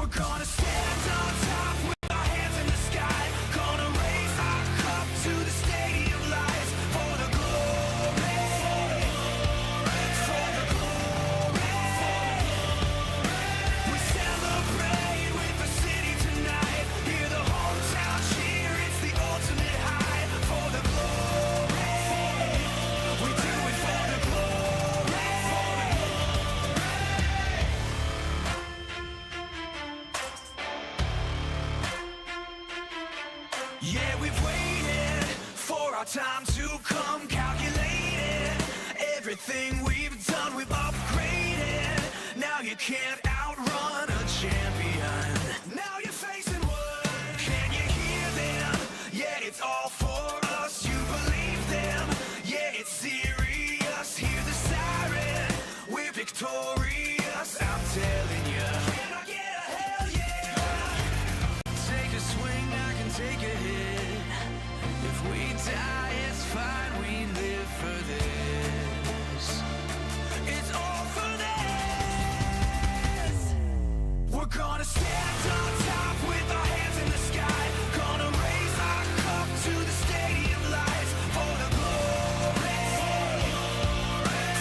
gonna stand on top with our hands in the sky. Gonna raise our cup to the stadium lights for the glory, for the glory. We celebrate with the city tonight. Hear the hometown cheer, it's the ultimate high for the glory. We do it for the glory. Yeah, we've waited for our time to come, calculated everything we've done, we've upgraded. Now you can't outrun a champion. Now you're facing one. Can you hear them? Yeah, it's all for us. You believe them? Yeah, it's serious. Hear the siren. We're victorious. I'm telling you. Can I get a hell yeah? Take a swing, I can take a hit. If we die, it's fine. We live for this. It's all for this. We're gonna stand on top with our hands in the sky. Gonna raise our cup to the stadium lights for the glory,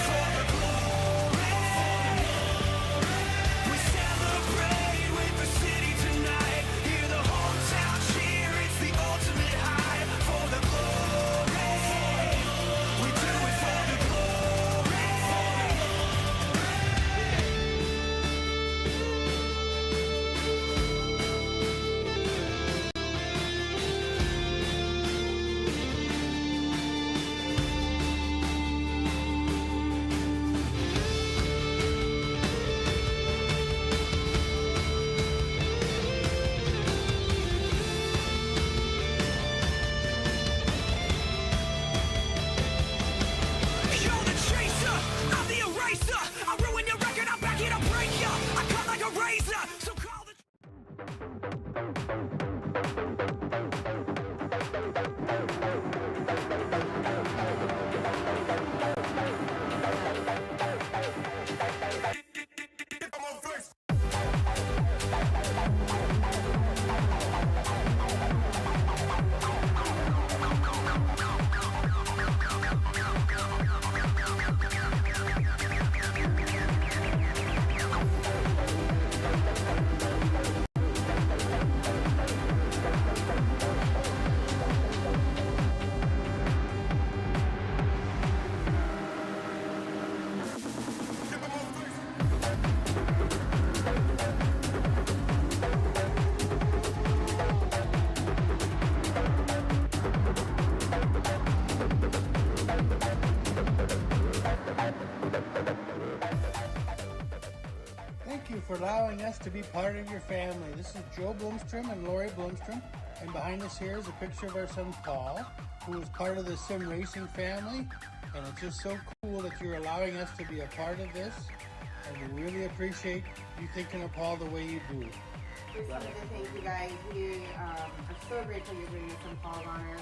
for the glory. We celebrate with the city tonight. Hear the hometown cheer, it's the ultimate high for the glory. We do it for the glory. You're the chaser, I'm the eraser. I ruin your record, I'm back here to break ya. I cut like a razor, so call the Thank you for allowing us to be part of your family. This is Joe Bloomstrom and Lori Bloomstrom, and behind us here is a picture of our son Paul, who is part of the sim racing family, and it's just so cool that you're allowing us to be a part of this, and we really appreciate you thinking of Paul the way you do. Just wanted to thank you guys. We are so grateful you're doing this in Paul's honor.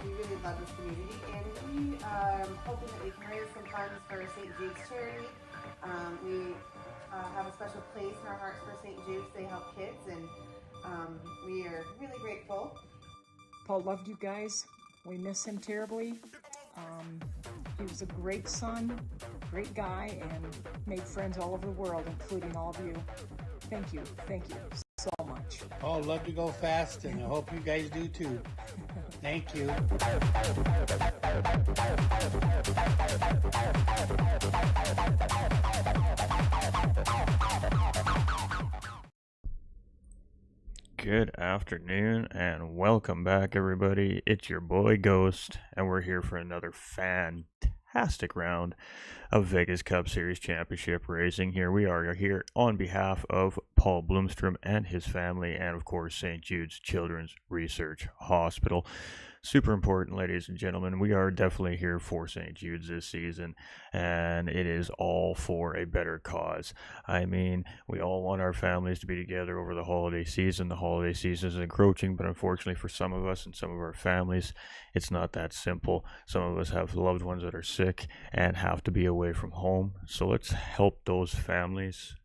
He really loves this community, and we are hoping that we can raise some funds for St. Jude's charity. We have a special place in our hearts for St. Jude's. They help kids, and we are really grateful. Paul loved you guys. We miss him terribly. He was a great son, great guy, and made friends all over the world, including all of you. Thank you so much. Paul loved to go fast, and I hope you guys do too. Thank you. Good afternoon and welcome back, everybody. It's your boy Ghost, and we're here for another fantastic round of Vegas Cup Series Championship racing. Here we are here on behalf of Paul Bloomstrom and his family, and of course St. Jude's Children's Research Hospital. Super important, ladies and gentlemen. We are definitely here for St. Jude's this season, and it is all for a better cause. I mean, we all want our families to be together over the holiday season. The holiday season is encroaching, but unfortunately for some of us and some of our families, it's not that simple. Some of us have loved ones that are sick and have to be away from home. So let's help those families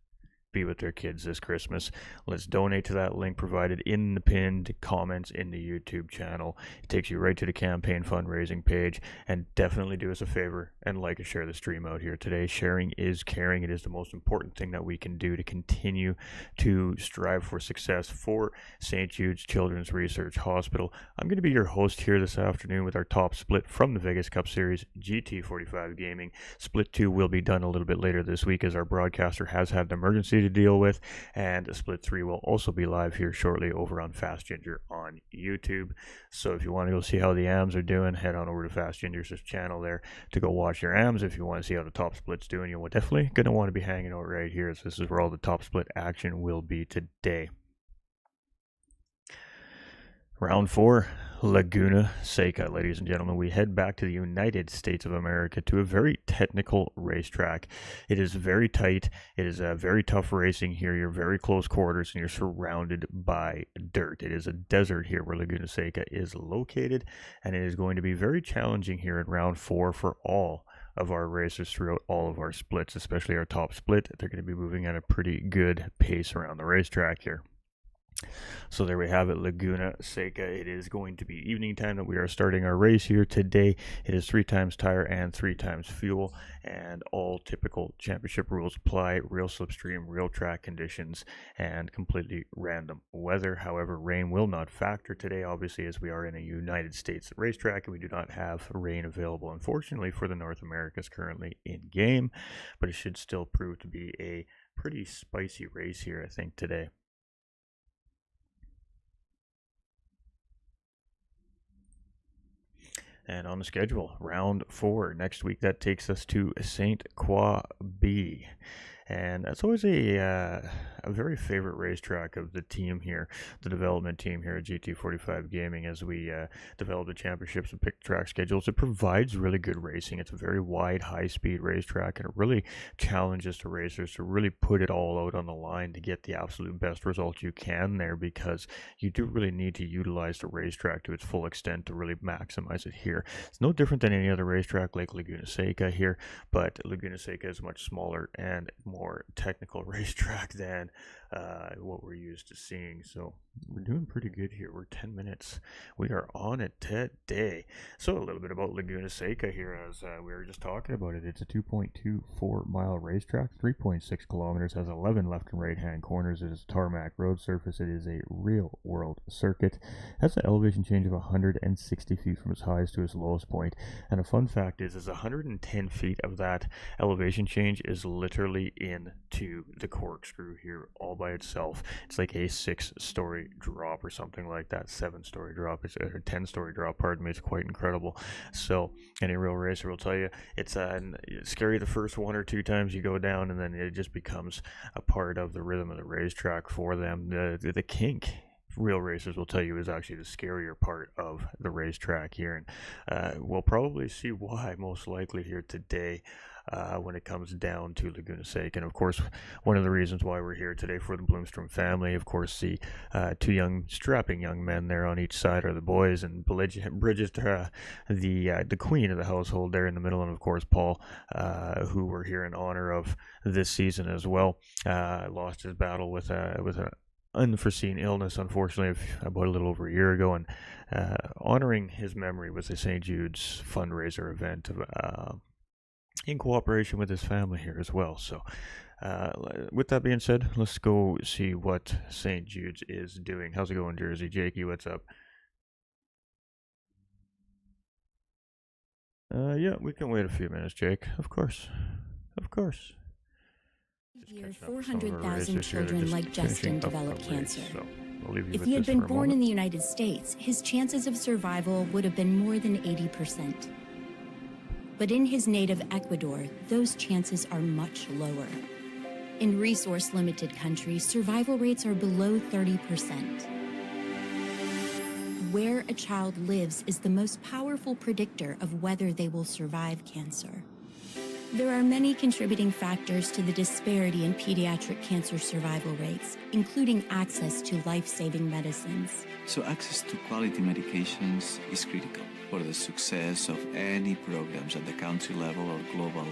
be with their kids this Christmas. Let's donate to that link provided in the pinned comments in the YouTube channel. It takes you right to the campaign fundraising page. And definitely do us a favor and like and share the stream out here today. Sharing is caring. It is the most important thing that we can do to continue to strive for success for St. Jude's Children's Research Hospital. I'm going to be your host here this afternoon with our top split from the Vegas Cup Series GT45 Gaming. Split 2 will be done a little bit later this week as our broadcaster has had an emergency to deal with, and Split 3 will also be live here shortly over on Fast Ginger on YouTube. So if you want to go see how the AMs are doing, head on over to Fast Ginger's channel there to go watch your AMs. If you want to see how the top split's doing, you're definitely going to want to be hanging out right here, as this is where all the top split action will be today. Round 4, Laguna Seca, ladies and gentlemen. We head back to the United States of America to a very technical racetrack. It is very tight. It is a very tough racing here. You're very close quarters and you're surrounded by dirt. It is a desert here where Laguna Seca is located, and it is going to be very challenging here in round 4 for all of our racers throughout all of our splits, especially our top split. They're going to be moving at a pretty good pace around the racetrack here. So there we have it, Laguna Seca. It is going to be evening time that we are starting our race here today. It is 3 times tire and 3 times fuel, and all typical championship rules apply. Real slipstream, real track conditions, and completely random weather. However, rain will not factor today, obviously, as we are in a United States racetrack and we do not have rain available, unfortunately, for the North Americas currently in game. But it should still prove to be a pretty spicy race here, I think, today. And on the schedule, round 4 next week, that takes us to St. Croix B. And that's always a very favorite racetrack of the team here, the development team here at GT45 Gaming, as we develop the championships and pick track schedules. It provides really good racing. It's a very wide, high-speed racetrack, and it really challenges the racers to really put it all out on the line to get the absolute best result you can there, because you do really need to utilize the racetrack to its full extent to really maximize it here. It's no different than any other racetrack like Laguna Seca here, but Laguna Seca is much smaller and more technical racetrack than what we're used to seeing. So we're doing pretty good here. We're 10 minutes. We are on it today. So a little bit about Laguna Seca here, as we were just talking about it. It's a 2.24 mile racetrack, 3.6 kilometers, has 11 left and right hand corners. It is tarmac road surface. It is a real world circuit. It has an elevation change of 160 feet from its highest to its lowest point. And a fun fact is 110 feet of that elevation change is literally into the corkscrew here all by itself. It's like a 6-story drop or something like that, 7-story drop. It's a 10-story drop, pardon me. It's quite incredible. So any real racer will tell you it's scary the first 1 or 2 times you go down, and then it just becomes a part of the rhythm of the racetrack for them. The kink, real racers will tell you, is actually the scarier part of the racetrack here, and we'll probably see why most likely here today when it comes down to Laguna Seca. And of course, one of the reasons why we're here today for the Bloomstrom family, of course, the 2 strapping young men there on each side are the boys, and Bridget, the queen of the household there in the middle, and of course Paul, who we're here in honor of this season as well. Lost his battle with an unforeseen illness, unfortunately, about a little over a year ago, and honoring his memory was a St. Jude's fundraiser event in cooperation with his family here as well. So with that being said, let's go see what St. Jude's is doing. How's it going, Jersey? Jakey, what's up? Yeah, we can wait a few minutes, Jake. Of course. Year 400,000 children like Justin develop cancer. If he he had been born in the United States, his chances of survival would have been more than 80%. But in his native Ecuador, those chances are much lower. In resource-limited countries, survival rates are below 30%. Where a child lives is the most powerful predictor of whether they will survive cancer. There are many contributing factors to the disparity in pediatric cancer survival rates, including access to life-saving medicines. So access to quality medications is critical for the success of any programs at the country level or global.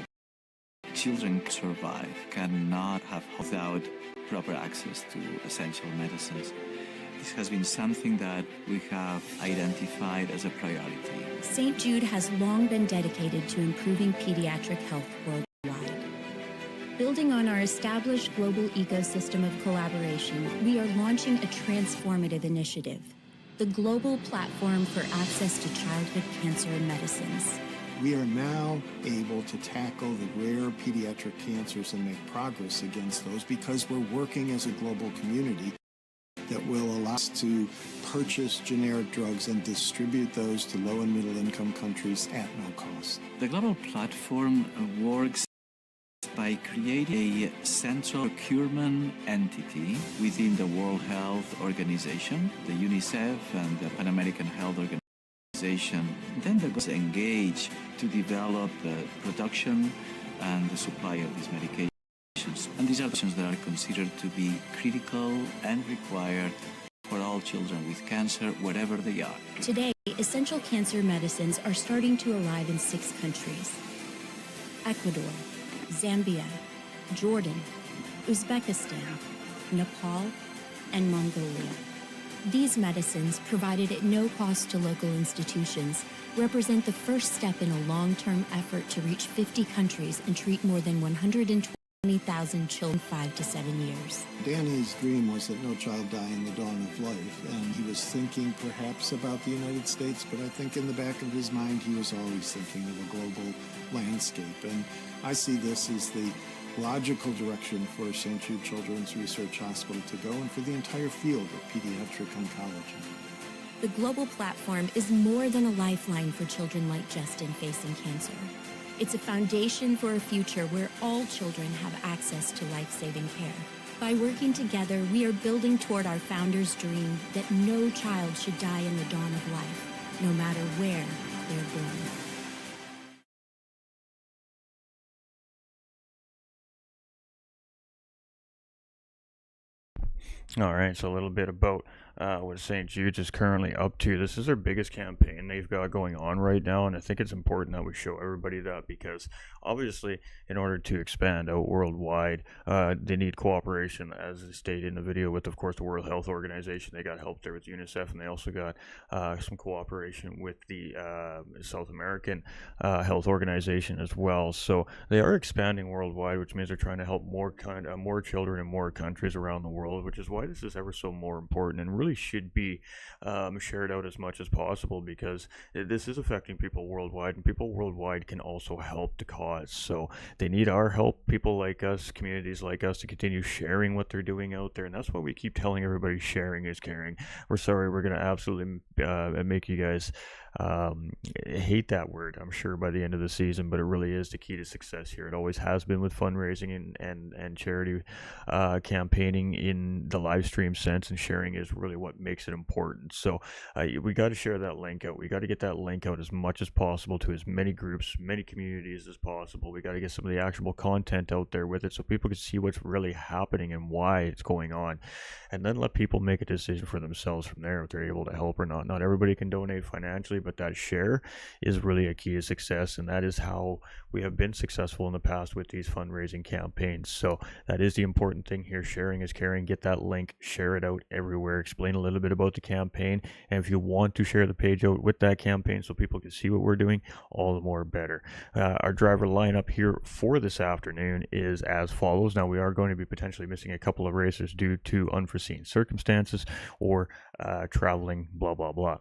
children survive cannot have without proper access to essential medicines. This has been something that we have identified as a priority. St. Jude has long been dedicated to improving pediatric health worldwide. Building on our established global ecosystem of collaboration, we are launching a transformative initiative, the Global Platform for Access to Childhood Cancer Medicines. We are now able to tackle the rare pediatric cancers and make progress against those because we're working as a global community that will allow us to purchase generic drugs and distribute those to low and middle income countries at no cost. The Global Platform works by creating a central procurement entity within the World Health Organization, the UNICEF and the Pan American Health Organization. Then the goals engage to develop the production and the supply of these medications. And these are medications that are considered to be critical and required for all children with cancer, wherever they are. Today, essential cancer medicines are starting to arrive in 6 countries: Ecuador, Zambia, Jordan, Uzbekistan, Nepal, and Mongolia. These medicines, provided at no cost to local institutions, represent the first step in a long-term effort to reach 50 countries and treat more than 120,000 children 5 to 7 years. Danny's dream was that no child die in the dawn of life, and he was thinking perhaps about the United States, but I think in the back of his mind he was always thinking of a global landscape. And I see this as the logical direction for St. Jude Children's Research Hospital to go and for the entire field of pediatric oncology. The Global Platform is more than a lifeline for children like Justin facing cancer. It's a foundation for a future where all children have access to life-saving care. By working together, we are building toward our founder's dream that no child should die in the dawn of life, no matter where they're born. All right, so a little bit about what St. Jude's is currently up to. This is their biggest campaign they've got going on right now, and I think it's important that we show everybody that because obviously in order to expand out worldwide, they need cooperation, as they stated in the video, with, of course, the World Health Organization. They got help there with UNICEF, and they also got some cooperation with the South American Health Organization as well. So they are expanding worldwide, which means they're trying to help more children in more countries around the world, which is why this is ever so more important and really should be shared out as much as possible, because this is affecting people worldwide, and people worldwide can also help the cause. So they need our help, people like us, communities like us, to continue sharing what they're doing out there, and that's why we keep telling everybody sharing is caring. We're sorry, we're going to absolutely make you guys hate that word, I'm sure, by the end of the season, but it really is the key to success here. It always has been with fundraising and charity campaigning in the live stream sense, and sharing is really what makes it important. So we got to share that link out. We got to get that link out as much as possible to as many groups, many communities as possible. We got to get some of the actual content out there with it so people can see what's really happening and why it's going on, and then let people make a decision for themselves from there if they're able to help or not. Not everybody can donate financially, but that share is really a key to success, and that is how we have been successful in the past with these fundraising campaigns. So that is the important thing here. Sharing is caring. Get that link, share it out everywhere, explain a little bit about the campaign, and if you want to share the page out with that campaign so people can see what we're doing, all the more better. Our driver lineup here for this afternoon is as follows. Now, we are going to be potentially missing a couple of racers due to unforeseen circumstances or traveling, blah blah blah.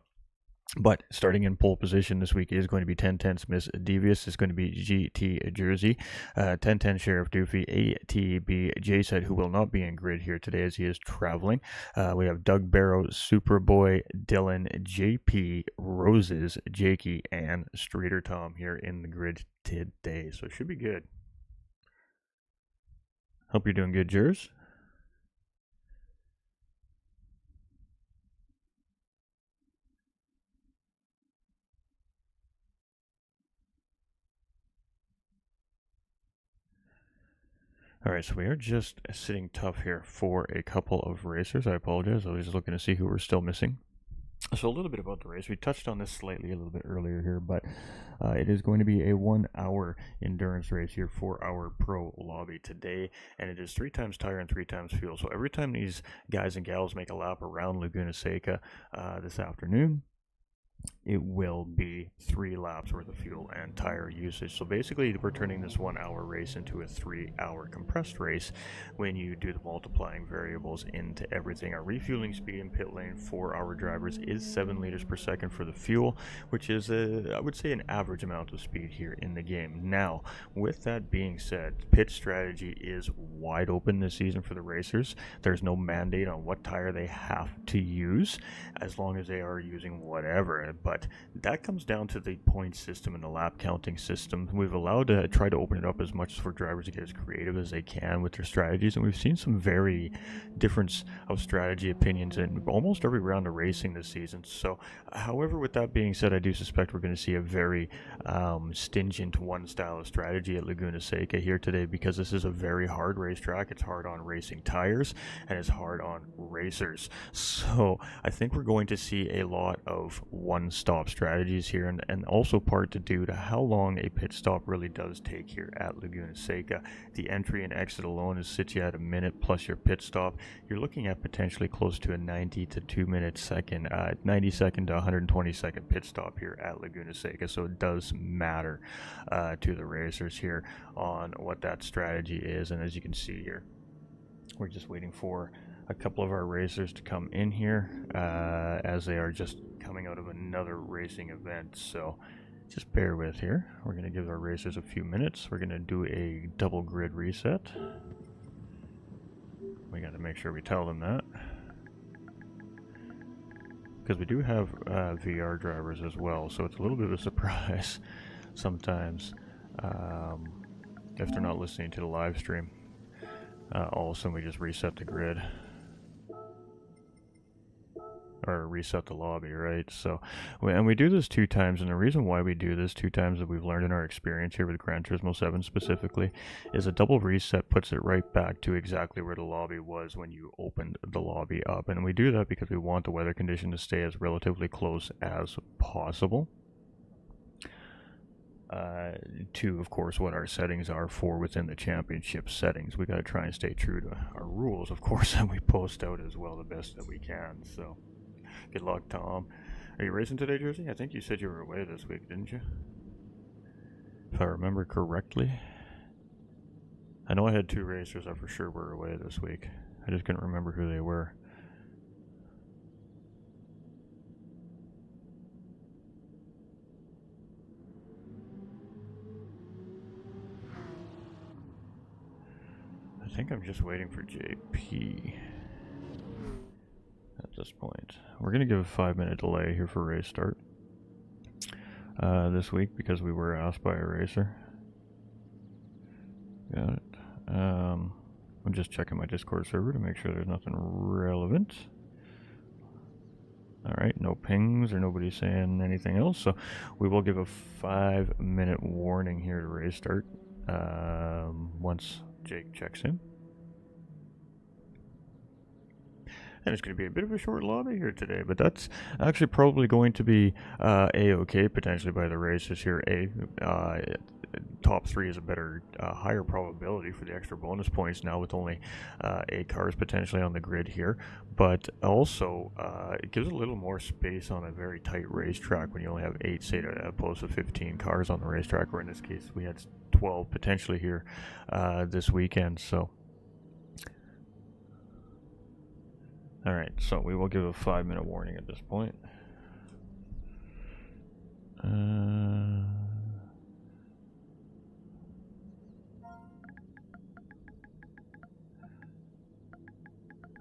But starting in pole position this week is going to be 1010 Smith Devious. It's going to be GT Jersey, 1010 Sheriff Doofy, ATB JSET, who will not be in grid here today as he is traveling. We have Doug Barrow, Superboy, Dylan, JP, Roses, Jakey, and Streeter Tom here in the grid today. So it should be good. Hope you're doing good, Jers. All right, so we are just sitting tough here for a couple of racers. I apologize. I was just looking to see who we're still missing. So a little bit about the race. We touched on this slightly a little bit earlier here, but it is going to be a 1 hour endurance race here, 4-hour pro lobby today, and it is 3 times tire and 3 times fuel. So every time these guys and gals make a lap around Laguna Seca this afternoon, it will be 3 laps worth of fuel and tire usage. So basically, we're turning this 1 hour race into a 3-hour compressed race when you do the multiplying variables into everything. Our refueling speed in pit lane for our drivers is 7 liters per second for the fuel, which is, I would say, an average amount of speed here in the game. Now, with that being said, pit strategy is wide open this season for the racers. There's no mandate on what tire they have to use, as long as they are using whatever. But that comes down to the point system and the lap counting system. We've allowed to try to open it up as much for drivers to get as creative as they can with their strategies, and we've seen some very difference of strategy opinions in almost every round of racing this season. So, however, with that being said, I do suspect we're going to see a very stingent one style of strategy at Laguna Seca here today, because this is a very hard racetrack. It's hard on racing tires, and it's hard on racers. So I think we're going to see a lot of one-stop strategies here, and also part to do to how long a pit stop really does take here at Laguna Seca. The entry and exit alone sits you at a minute plus your pit stop. You're looking at potentially close to a 90 to 2-minute second, 90 second to 120 second pit stop here at Laguna Seca. So it does matter to the racers here on what that strategy is. And as you can see here, we're just waiting for a couple of our racers to come in here as they are just coming out of another racing event. So just bear with here. We're going to give our racers a few minutes. We're going to do a double grid reset. We got to make sure we tell them that, because we do have VR drivers as well, so it's a little bit of a surprise sometimes if they're not listening to the live stream. All of a sudden we just reset the grid, or reset the lobby, right? So, and we do this 2 times, and the reason why we do this 2 times that we've learned in our experience here with Gran Turismo 7 specifically is a double reset puts it right back to exactly where the lobby was when you opened the lobby up. And we do that because we want the weather condition to stay as relatively close as possible to, of course, what our settings are for within the championship settings. We got to try and stay true to our rules, of course, and we post out as well the best that we can. So good luck, Tom. Are you racing today, Jersey? I think you said you were away this week, didn't you? If I remember correctly. I know I had 2 racers that for sure were away this week. I just couldn't remember who they were. I think I'm just waiting for JP at this point. We're going to give a 5-minute delay here for race start this week, because we were asked by a racer. Got it. I'm just checking my Discord server to make sure there's nothing relevant. Alright, no pings or nobody saying anything else, so we will give a 5-minute warning here to race start once Jake checks in. And it's going to be a bit of a short lobby here today, but that's actually probably going to be A-okay potentially by the races here. Top 3 is a better, higher probability for the extra bonus points now with only 8 cars potentially on the grid here. But also, it gives a little more space on a very tight racetrack when you only have 8, say, opposed to 15 cars on the racetrack, or in this case, we had 12 potentially here this weekend. So, alright, so we will give a 5-minute warning at this point.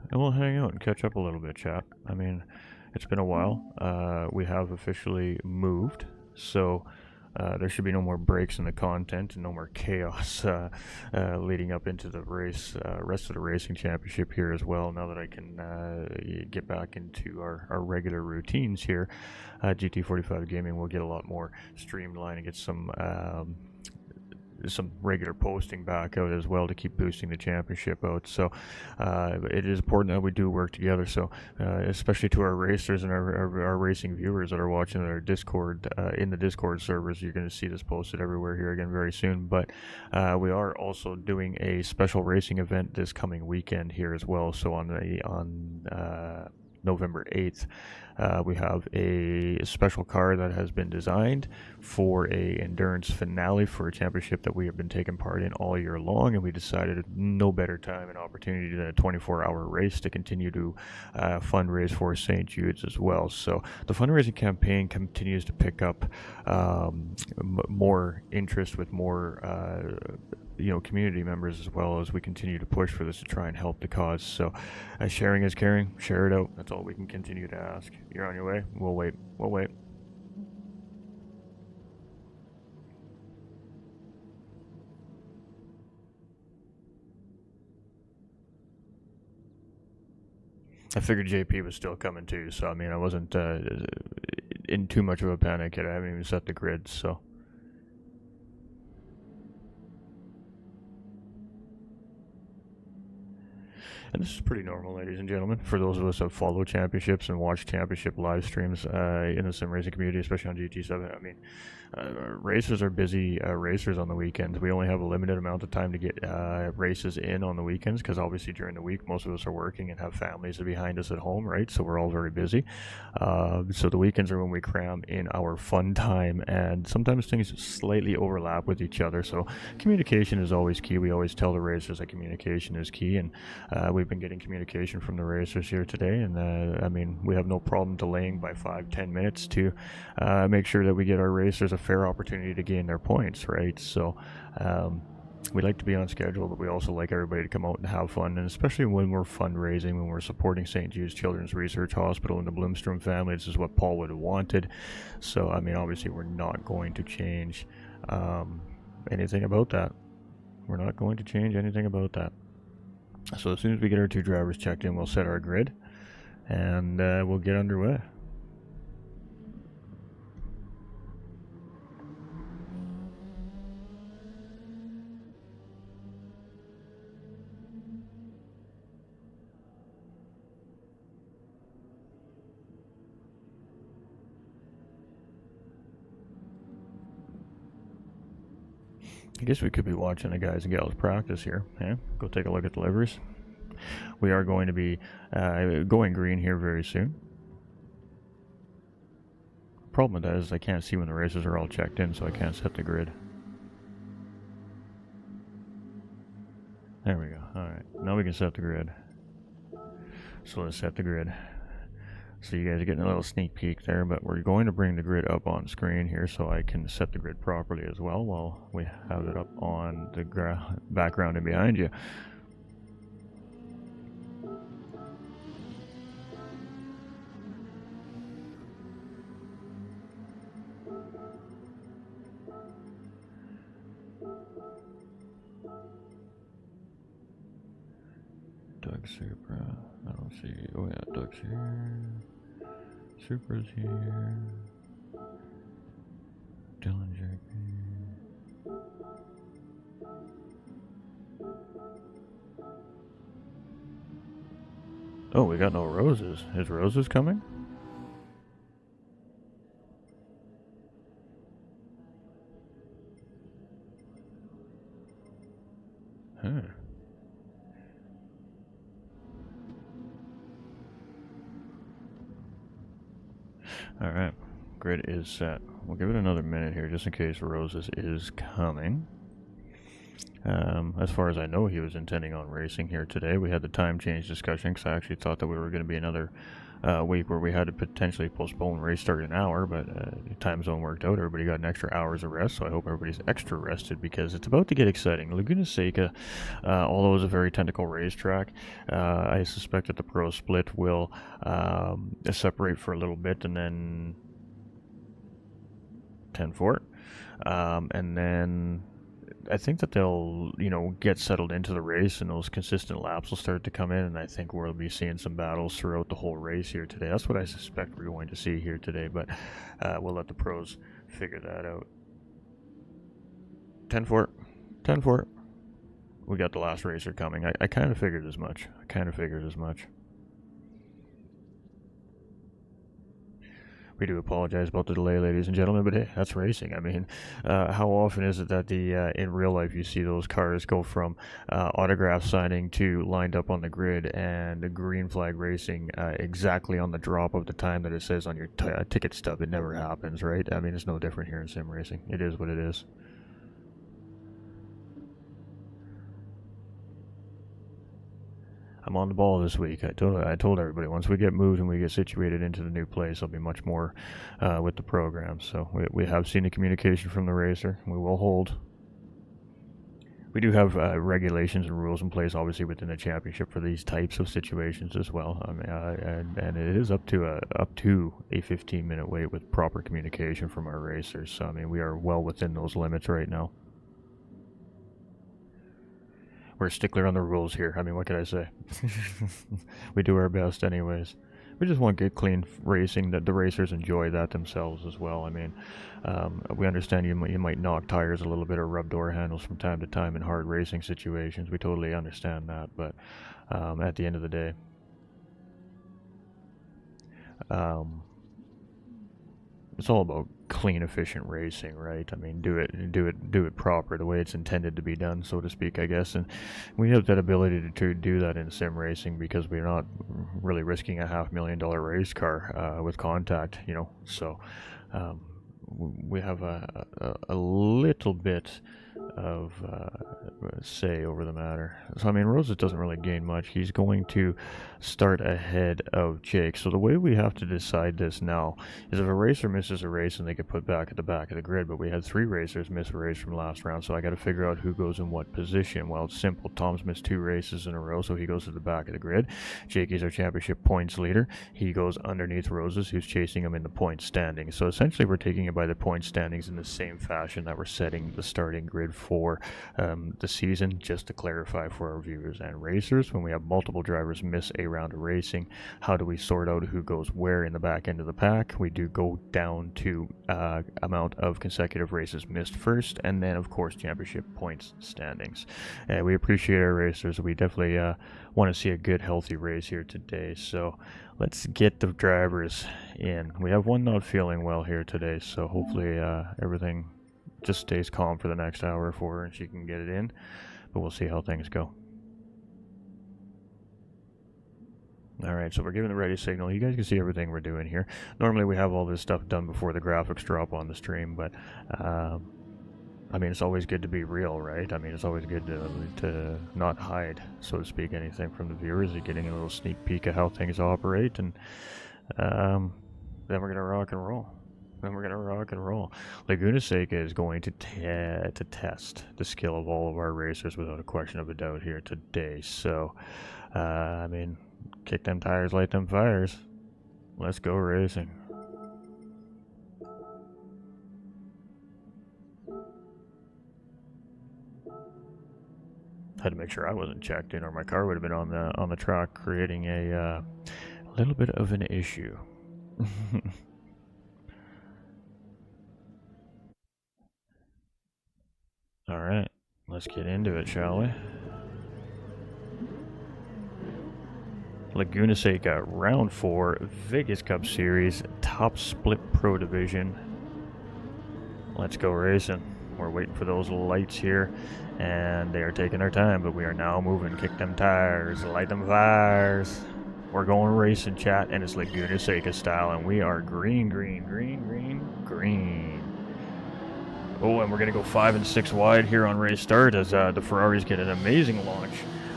And we'll hang out and catch up a little bit, chat. I mean, it's been a while. We have officially moved, so there should be no more breaks in the content and no more chaos leading up into the rest of the racing championship here as well. Now that I can get back into our regular routines here, GT45 Gaming will get a lot more streamlined and get some some regular posting back out as well to keep boosting the championship out. So it is important that we do work together. So especially to our racers and our racing viewers that are watching our Discord, in the Discord servers, you're going to see this posted everywhere here again very soon. But we are also doing a special racing event this coming weekend here as well. So on November 8th, we have a special car that has been designed for a endurance finale for a championship that we have been taking part in all year long, and we decided no better time and opportunity than a 24-hour race to continue to fundraise for St. Jude's as well. So the fundraising campaign continues to pick up more interest with more community members, as well as we continue to push for this to try and help the cause. So sharing is caring. Share it out. That's all we can continue to ask. You're on your way. We'll wait. I figured JP was still coming too, so I mean, I wasn't in too much of a panic yet. I haven't even set the grid, so. And this is pretty normal, ladies and gentlemen, for those of us that follow championships and watch championship live streams in the sim racing community, especially on GT7. I mean, racers are busy racers on the weekends. We only have a limited amount of time to get races in on the weekends, because obviously during the week most of us are working and have families behind us at home, right? So we're all very busy. So the weekends are when we cram in our fun time, and sometimes things slightly overlap with each other. So communication is always key. We always tell the racers that communication is key, and we've been getting communication from the racers here today, and I mean, we have no problem delaying by 5-10 minutes to make sure that we get our racers a fair opportunity to gain their points, right? So we like to be on schedule, but we also like everybody to come out and have fun, and especially when we're fundraising, when we're supporting St. Jude's Children's Research Hospital and the Bloomstrom family. This is what Paul would have wanted. So I mean, obviously we're not going to change anything about that. We're not going to change anything about that. So as soon as we get our two drivers checked in, we'll set our grid, and we'll get underway. I guess we could be watching the guys and gals practice here. Yeah, go take a look at the liveries. We are going to be going green here very soon. Problem with that is I can't see when the races are all checked in, so I can't set the grid. There we go. Alright, now we can set the grid. So let's set the grid. So you guys are getting a little sneak peek there, but we're going to bring the grid up on screen here so I can set the grid properly as well while we have it up on the background and behind you. Doug Supra, I don't see, oh yeah, Doug's here, Supra's here, Dylan JP. Oh, we got no Roses. Is Roses coming? Huh. Alright, grid is set. We'll give it another minute here just in case Roses is coming. As far as I know, he was intending on racing here today. We had the time change discussion because I actually thought that we were going to be another week where we had to potentially postpone race start an hour, but the time zone worked out. Everybody got an extra hours of rest, so I hope everybody's extra rested because it's about to get exciting. Laguna Seca, although it's a very technical racetrack, I suspect that the pro split will separate for a little bit and then 10-4, and then I think that they'll, get settled into the race, and those consistent laps will start to come in, and I think we'll be seeing some battles throughout the whole race here today. That's what I suspect we're going to see here today, but we'll let the pros figure that out. 10-4. 10-4. We got the last racer coming. I kind of figured as much. We do apologize about the delay, ladies and gentlemen, but hey, that's racing. I mean, how often is it that in real life you see those cars go from autograph signing to lined up on the grid and the green flag racing exactly on the drop of the time that it says on your ticket stub? It never happens, right? I mean, it's no different here in sim racing. It is what it is. I'm on the ball this week. I told everybody once we get moved and we get situated into the new place, I'll be much more with the program. So we have seen the communication from the racer. We will hold. We do have regulations and rules in place, obviously within the championship for these types of situations as well. I mean, and it is up to a 15-minute wait with proper communication from our racers. So I mean, we are well within those limits right now. We're a stickler on the rules here. I mean, what can I say? We do our best anyways. We just want good, clean racing, that the racers enjoy that themselves as well. I mean, we understand you might knock tires a little bit or rub door handles from time to time in hard racing situations. We totally understand that. But at the end of the day, it's all about clean, efficient racing, right? I mean, do it proper, the way it's intended to be done, so to speak, I guess. And we have that ability to do that in sim racing because we're not really risking a $500,000 race car with contact, you know. So we have a little bit of say over the matter. So I mean, Roses doesn't really gain much. He's going to start ahead of Jake. So the way we have to decide this now is if a racer misses a race and they get put back at the back of the grid, but we had 3 racers miss a race from last round, so I got to figure out who goes in what position. Well, it's simple. Tom's missed 2 races in a row, so he goes to the back of the grid. Jakey's our championship points leader. He goes underneath Roses, who's chasing him in the point standings. So essentially we're taking it by the point standings in the same fashion that we're setting the starting grid for the season, just to clarify for our viewers and racers. When we have multiple drivers miss a round of racing, how do we sort out who goes where in the back end of the pack? We do go down to amount of consecutive races missed first, and then of course championship points standings. We appreciate our racers. We definitely want to see a good healthy race here today, so let's get the drivers in. We have one not feeling well here today, so hopefully everything just stays calm for the next hour for her and she can get it in, but we'll see how things go. Alright, so we're giving the ready signal. You guys can see everything we're doing here. Normally we have all this stuff done before the graphics drop on the stream, but I mean, it's always good to be real, right? I mean, it's always good to not hide, so to speak, anything from the viewers. You're getting a little sneak peek of how things operate, and then we're going to rock and roll. Laguna Seca is going to test the skill of all of our racers without a question of a doubt here today. So, I mean, kick them tires, light them fires. Let's go racing. Had to make sure I wasn't checked in, or my car would have been on the track, creating a little bit of an issue. All right, let's get into it, shall we? Laguna Seca, round 4, Vegas Cup Series, top split pro division. Let's go racing. We're waiting for those lights here, and they are taking their time, but we are now moving. Kick them tires, light them fires. We're going racing, chat, and it's Laguna Seca style, and we are green. Oh, and we're going to go 5 and 6 wide here on race start as the Ferraris get an amazing launch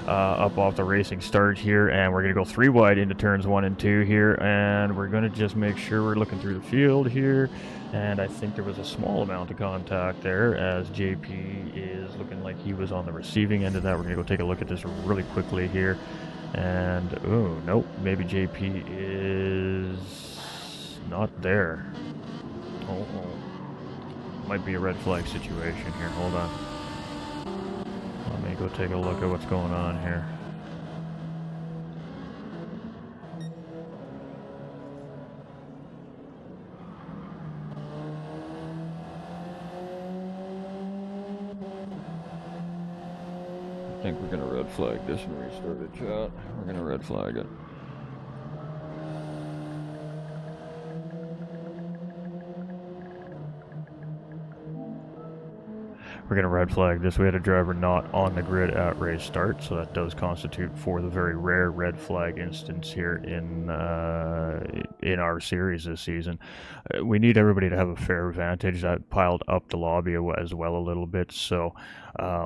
up off the racing start here, and we're going to go 3 wide into turns 1 and 2 here, and we're going to just make sure we're looking through the field here, and I think there was a small amount of contact there as JP is looking like he was on the receiving end of that. We're going to go take a look at this really quickly here, and oh, nope, maybe JP is not there. Oh. Might be a red flag situation here. Hold on. Let me go take a look at what's going on here. think we're gonna red flag this and restart it, chat. We're gonna red flag it. We're going to red flag this. We had a driver not on the grid at race start, so that does constitute for the very rare red flag instance here in our series this season. We need everybody to have a fair advantage. That piled up the lobby as well a little bit, so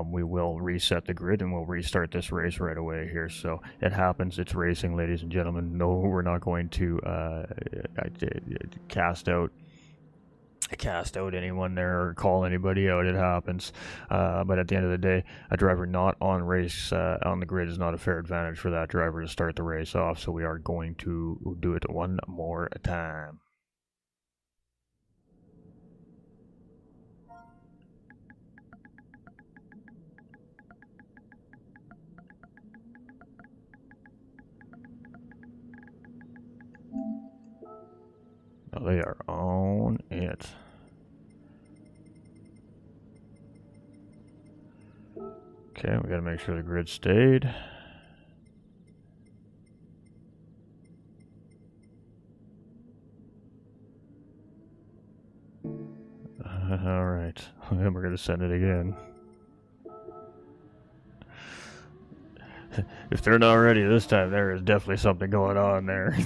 we will reset the grid and we'll restart this race right away here. So it happens. It's racing, ladies and gentlemen. No, we're not going to cast out anyone there or call anybody out. It happens, but at the end of the day, a driver not on the grid is not a fair advantage for that driver to start the race off, so we are going to do it one more time. Now they are on it. Okay, we gotta make sure the grid stayed. Alright, and we're gonna send it again. If they're not ready this time, there is definitely something going on there.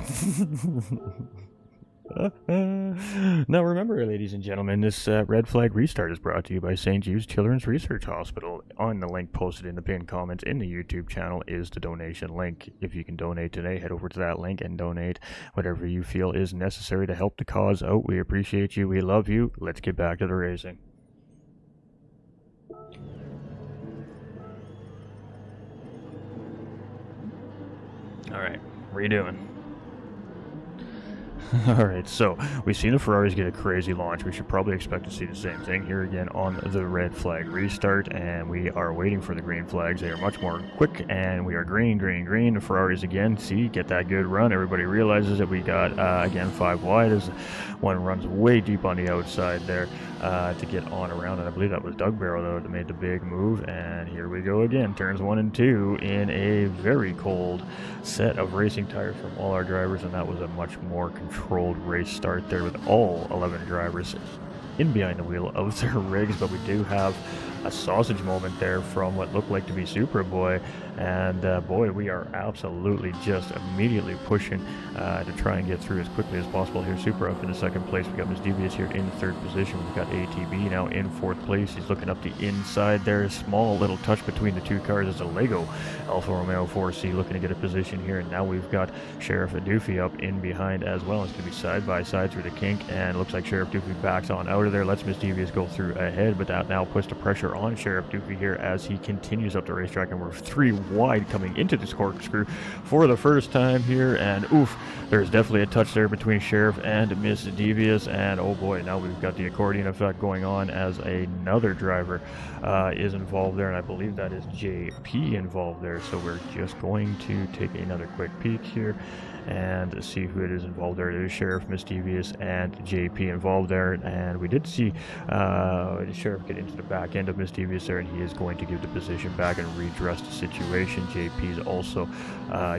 Now remember, ladies and gentlemen, this red flag restart is brought to you by St. Jude's Children's Research Hospital. On the link posted in the pinned comments in the YouTube channel is the donation link. If you can donate today, head over to that link and donate whatever you feel is necessary to help the cause out. We appreciate you. We love you. Let's get back to the racing. Alright, redoing. Alright, so we've seen the Ferraris get a crazy launch. We should probably expect to see the same thing here again on the red flag restart, and we are waiting for the green flags. They are much more quick, and we are green. The Ferraris again, see, get that good run. Everybody realizes that we got, again, 5 wide as one runs way deep on the outside there to get on around, and I believe that was Doug Barrow, though, that made the big move, and here we go again. Turns 1 and 2 in a very cold set of racing tires from all our drivers, and that was a much more controlled race start there with all 11 drivers in behind the wheel of their rigs. But we do have a sausage moment there from what looked like to be Superboy, and boy, we are absolutely just immediately pushing to try and get through as quickly as possible here. Super up in the second place. We got Miss Devious here in third position. We've got ATB now in fourth place. He's looking up the inside there. A small little touch between the two cars as a Lego Alfa Romeo 4C looking to get a position here, and now we've got Sheriff Doofy up in behind as well. It's going to be side by side through the kink, and looks like Sheriff Doofy backs on out of there, lets Miss Devious go through ahead, but that now puts the pressure on Sheriff Doofy here as he continues up the racetrack, and we're 3 wide coming into this corkscrew for the first time here, and oof, there's definitely a touch there between Sheriff and Miss Devious, and oh boy, now we've got the accordion effect going on as another driver is involved there, and I believe that is JP involved there. So we're just going to take another quick peek here and see who it is involved there. It is Sheriff, Miss Devious, and JP involved there, and we did see the Sheriff get into the back end of Miss Devious there, and he is going to give the position back and redress the situation. JP is also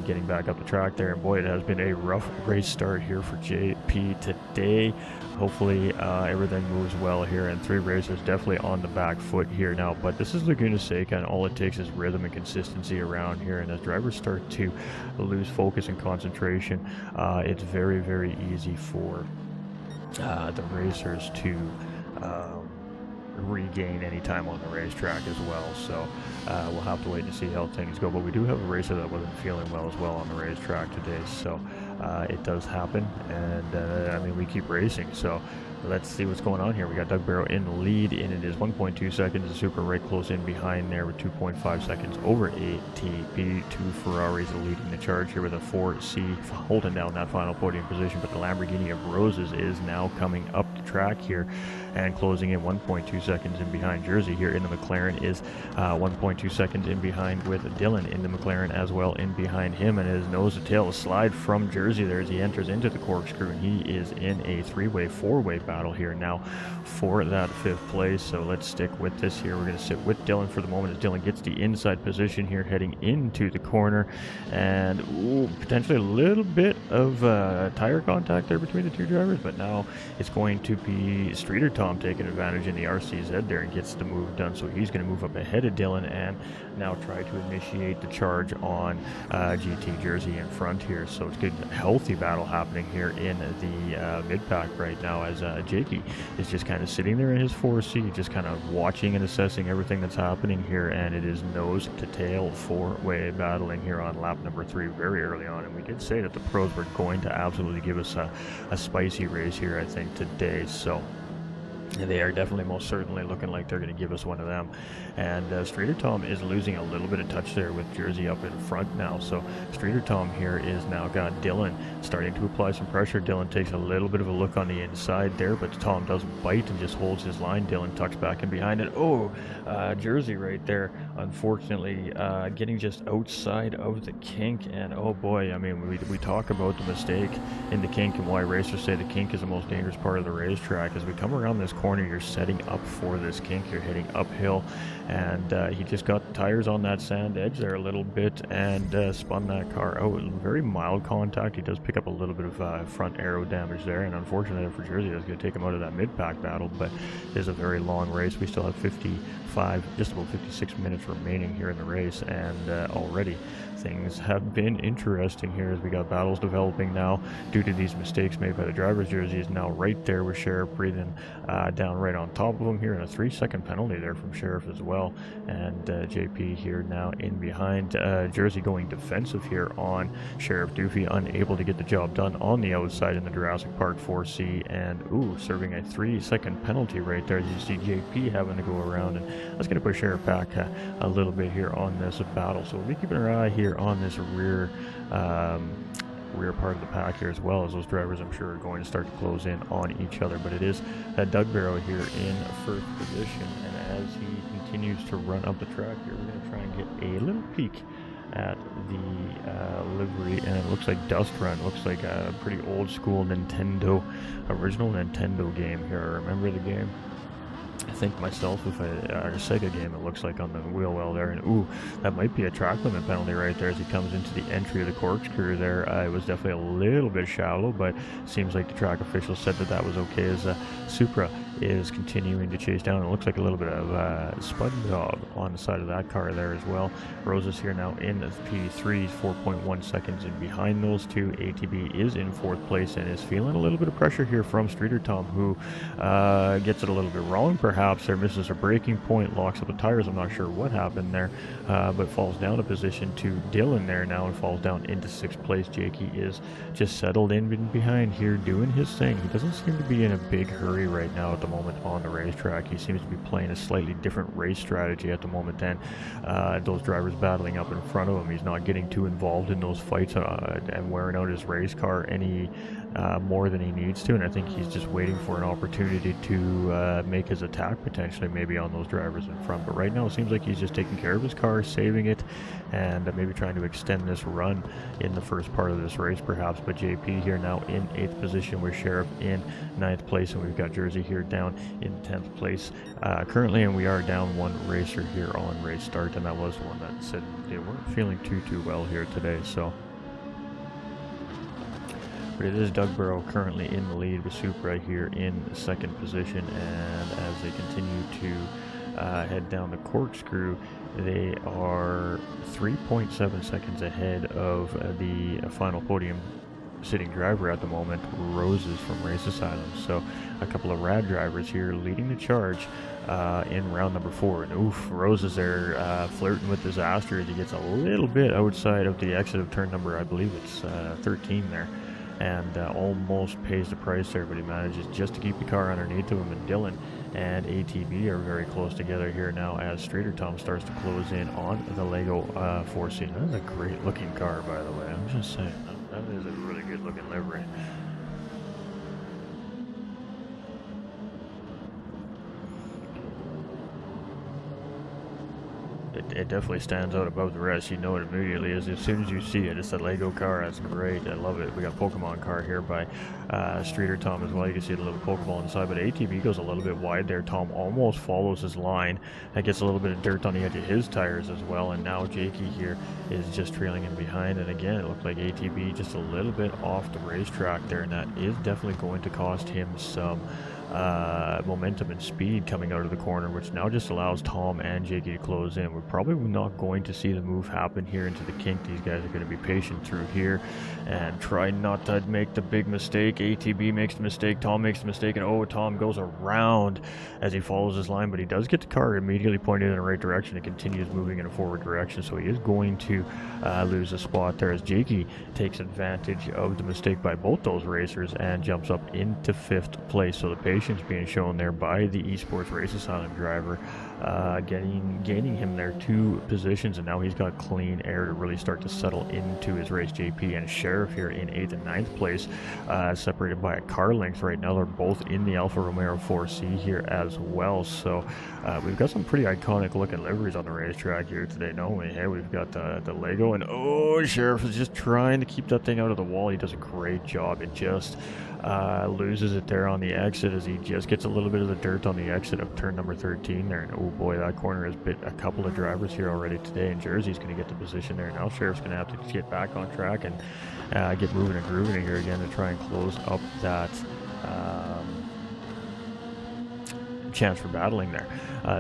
getting back up the track there, and boy, it has been a rough race start here for JP today. Hopefully everything moves well here, and 3 racers definitely on the back foot here now, but this is Laguna Seca, and all it takes is rhythm and consistency around here, and as drivers start to lose focus and concentration, it's very, very easy for the racers to regain any time on the racetrack as well. So we'll have to wait to see how things go, but we do have a racer that wasn't feeling well as well on the racetrack today, so it does happen, and I mean, we keep racing, so let's see what's going on here. We got Doug Barrow in the lead, and it is 1.2 seconds. The Super right close in behind there with 2.5 seconds over ATB. 2 Ferraris leading the charge here with a 4C holding down that final podium position, but the Lamborghini of Roses is now coming up the track here and closing in 1.2 seconds in behind. Jersey here in the McLaren is 1.2 seconds in behind, with Dylan in the McLaren as well in behind him, and his nose to tail slide from Jersey there as he enters into the corkscrew, and he is in a 3-way, 4-way battle here now for that 5th place. So let's stick with this here. We're going to sit with Dylan for the moment as Dylan gets the inside position here heading into the corner, and potentially a little bit of tire contact there between the two drivers, but now it's going to be Streeter Tom taking advantage in the RCZ there and gets the move done. So he's going to move up ahead of Dylan and now try to initiate the charge on GT Jersey in front here. So it's good, healthy battle happening here in the mid-pack right now as Jakey is just kind of sitting there in his 4C, just kind of watching and assessing everything that's happening here, and it is nose to tail 4-way battling here on lap number 3 very early on. And we did say that the pros were going to absolutely give us a spicy race here, I think, today. So they are definitely most certainly looking like they're going to give us one of them. And Streeter Tom is losing a little bit of touch there with Jersey up in front now. So Streeter Tom here is now got Dylan starting to apply some pressure. Dylan takes a little bit of a look on the inside there, but Tom doesn't bite and just holds his line. Dylan tucks back in behind it. Jersey right there, unfortunately, getting just outside of the kink. And oh boy, I mean, we talk about the mistake in the kink and why racers say the kink is the most dangerous part of the racetrack. As we come around this corner, you're setting up for this kink, you're heading uphill, and he just got the tires on that sand edge there a little bit and spun that car out. Very mild contact. He does pick up a little bit of front aero damage there, and unfortunately for Jersey, that's going to take him out of that mid-pack battle. But it is a very long race. We still have 55, just about 56 minutes remaining here in the race, and already things have been interesting here as we got battles developing now due to these mistakes made by the drivers. Jersey is now right there with Sheriff breathing down right on top of him here, and a 3-second penalty there from Sheriff as well. And JP here now in behind. Jersey going defensive here on Sheriff Doofy, unable to get the job done on the outside in the Jurassic Park 4C, and serving a 3-second penalty right there. You see JP having to go around, and that's going to put Sheriff back a little bit here on this battle. So we'll be keeping our eye here on this rear part of the pack here, as well as those drivers I'm sure are going to start to close in on each other. But it is Doug Barrow here in 1st position, and as he continues to run up the track here, we're going to try and get a little peek at the livery, and it looks like Dust Run. Looks like a pretty old school original Nintendo game here. I remember the game. I think myself, if a Sega game, it looks like on the wheel well there, and that might be a track limit penalty right there as he comes into the entry of the corkscrew there. It was definitely a little bit shallow, but seems like the track officials said that was okay, as Supra is continuing to chase down. It looks like a little bit of spud job on the side of that car there as well. Roses here now in the P3, 4.1 seconds in behind those two. ATB is in 4th place and is feeling a little bit of pressure here from Streeter Tom, who gets it a little bit wrong perhaps there, misses a braking point, locks up the tires. I'm not sure what happened there, but falls down a position to Dylan there now and falls down into 6th place. Jakey is just settled in behind here doing his thing. He doesn't seem to be in a big hurry right now at the moment on the racetrack. He seems to be playing a slightly different race strategy at the moment than those drivers battling up in front of him. He's not getting too involved in those fights and wearing out his race car any more than he needs to, and I think he's just waiting for an opportunity to make his attack potentially maybe on those drivers in front. But right now it seems like he's just taking care of his car, saving it, and maybe trying to extend this run in the first part of this race perhaps. But JP here now in 8th position with Sheriff in 9th place, and we've got Jersey here down in 10th place currently, and we are down one racer here on race start, and that was the one that said they weren't feeling too well here today. So but it is Doug Barrow currently in the lead with Supra here in 2nd position, and as they continue to head down the corkscrew, they are 3.7 seconds ahead of the final podium sitting driver at the moment, Roses from Race Asylum. So a couple of rad drivers here leading the charge in round number 4. And Roses there flirting with disaster as he gets a little bit outside of the exit of turn number, I believe it's 13 there, and almost pays the price there, but he manages just to keep the car underneath of him. And Dylan and ATB are very close together here now as Streeter Tom starts to close in on the Lego 4C. That is a great looking car, by the way. I'm just saying, that is a really good looking livery. it definitely stands out above the rest. You know it immediately as soon as you see it. It's a Lego car. That's great. I love it. We got Pokemon car here by Streeter Tom as well. You can see the little Pokeball on the side, but ATV goes a little bit wide there. Tom almost follows his line. That gets a little bit of dirt on the edge of his tires as well, and now Jakey here is just trailing him behind. And again, it looked like ATV just a little bit off the racetrack there, and that is definitely going to cost him some momentum and speed coming out of the corner, which now just allows Tom and Jakey to close in. We're probably not going to see the move happen here into the kink. These guys are going to be patient through here and try not to make the big mistake. ATB makes the mistake, Tom makes the mistake, and oh, Tom goes around as he follows his line, but he does get the car immediately pointed in the right direction and continues moving in a forward direction, so he is going to lose a spot there as Jakey takes advantage of the mistake by both those racers and jumps up into 5th place. So the patience being shown there by the Esports Race Asylum driver, gaining him there 2 positions, and now he's got clean air to really start to settle into his race. JP and Sheriff here in 8th and 9th place, separated by a car length right now. They're both in the Alfa Romeo 4C here as well, so we've got some pretty iconic looking liveries on the racetrack here today, don't we? Hey, we've got the Lego, and oh, Sheriff is just trying to keep that thing out of the wall. He does a great job. It just loses it there on the exit as he just gets a little bit of the dirt on the exit of turn number 13 there, and oh boy, that corner has bit a couple of drivers here already today, and Jersey's going to get the position there. Now Sheriff's going to have to get back on track and get moving and grooving here again to try and close up that chance for battling there.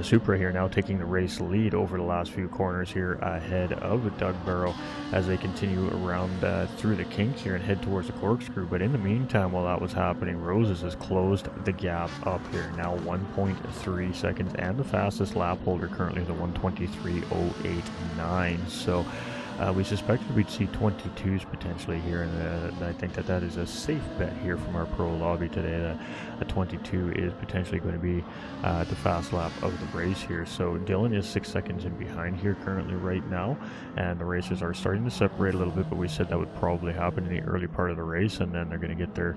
Supra here now taking the race lead over the last few corners here ahead of Doug Burrow as they continue around through the kink here and head towards the corkscrew. But in the meantime, while that was happening, Roses has closed the gap up here, now 1.3 seconds, and the fastest lap holder currently is a 1:23.089. So we suspected we'd see 22s potentially here, and I think that is a safe bet here from our pro lobby today. A 22 is potentially going to be the fast lap of the race here. So Dylan is 6 seconds in behind here currently right now, and the racers are starting to separate a little bit, but we said that would probably happen in the early part of the race, and then they're going to get their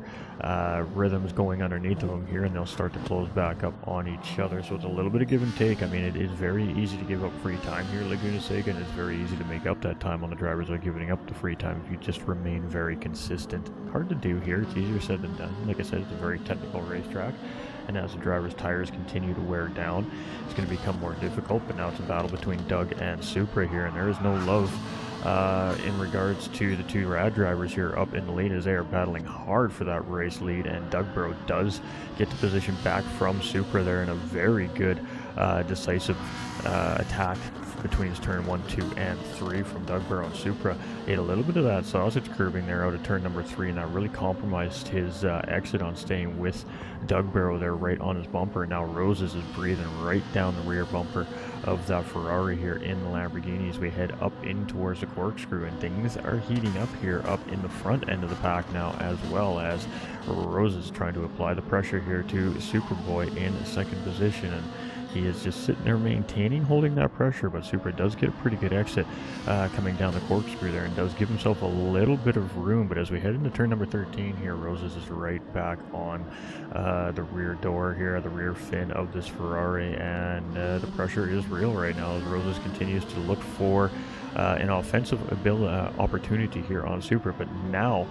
rhythms going underneath of them here, and they'll start to close back up on each other. So it's a little bit of give and take. I mean, it is very easy to give up free time here at Laguna Seca, and it's very easy to make up that time on the drivers are giving up the free time if you just remain very consistent. Hard to do here. It's easier said than done. Like I said, it's a very technical racetrack, and as the drivers' tires continue to wear down, it's going to become more difficult. But now it's a battle between Doug and Supra here, and there is no love in regards to the 2 rad drivers here up in the lead as they are battling hard for that race lead, and Doug Burrow does get the position back from Supra there in a very good decisive attack between turn 1, 2, and 3 from Doug Burrow and Supra. Ate a little bit of that sausage curbing there out of turn number 3, and that really compromised his exit on staying with Doug Burrow there right on his bumper. Now Roses is breathing right down the rear bumper of that Ferrari here in the Lamborghini as we head up in towards the corkscrew, and things are heating up here up in the front end of the pack now, as well as Roses trying to apply the pressure here to Superboy in second position, and he is just sitting there maintaining, holding that pressure, but Supra does get a pretty good exit coming down the corkscrew there and does give himself a little bit of room. But as we head into turn number 13 here, Roses is right back on the rear door here, the rear fin of this Ferrari, and the pressure is real right now as Roses continues to look for an offensive opportunity here on Supra, but now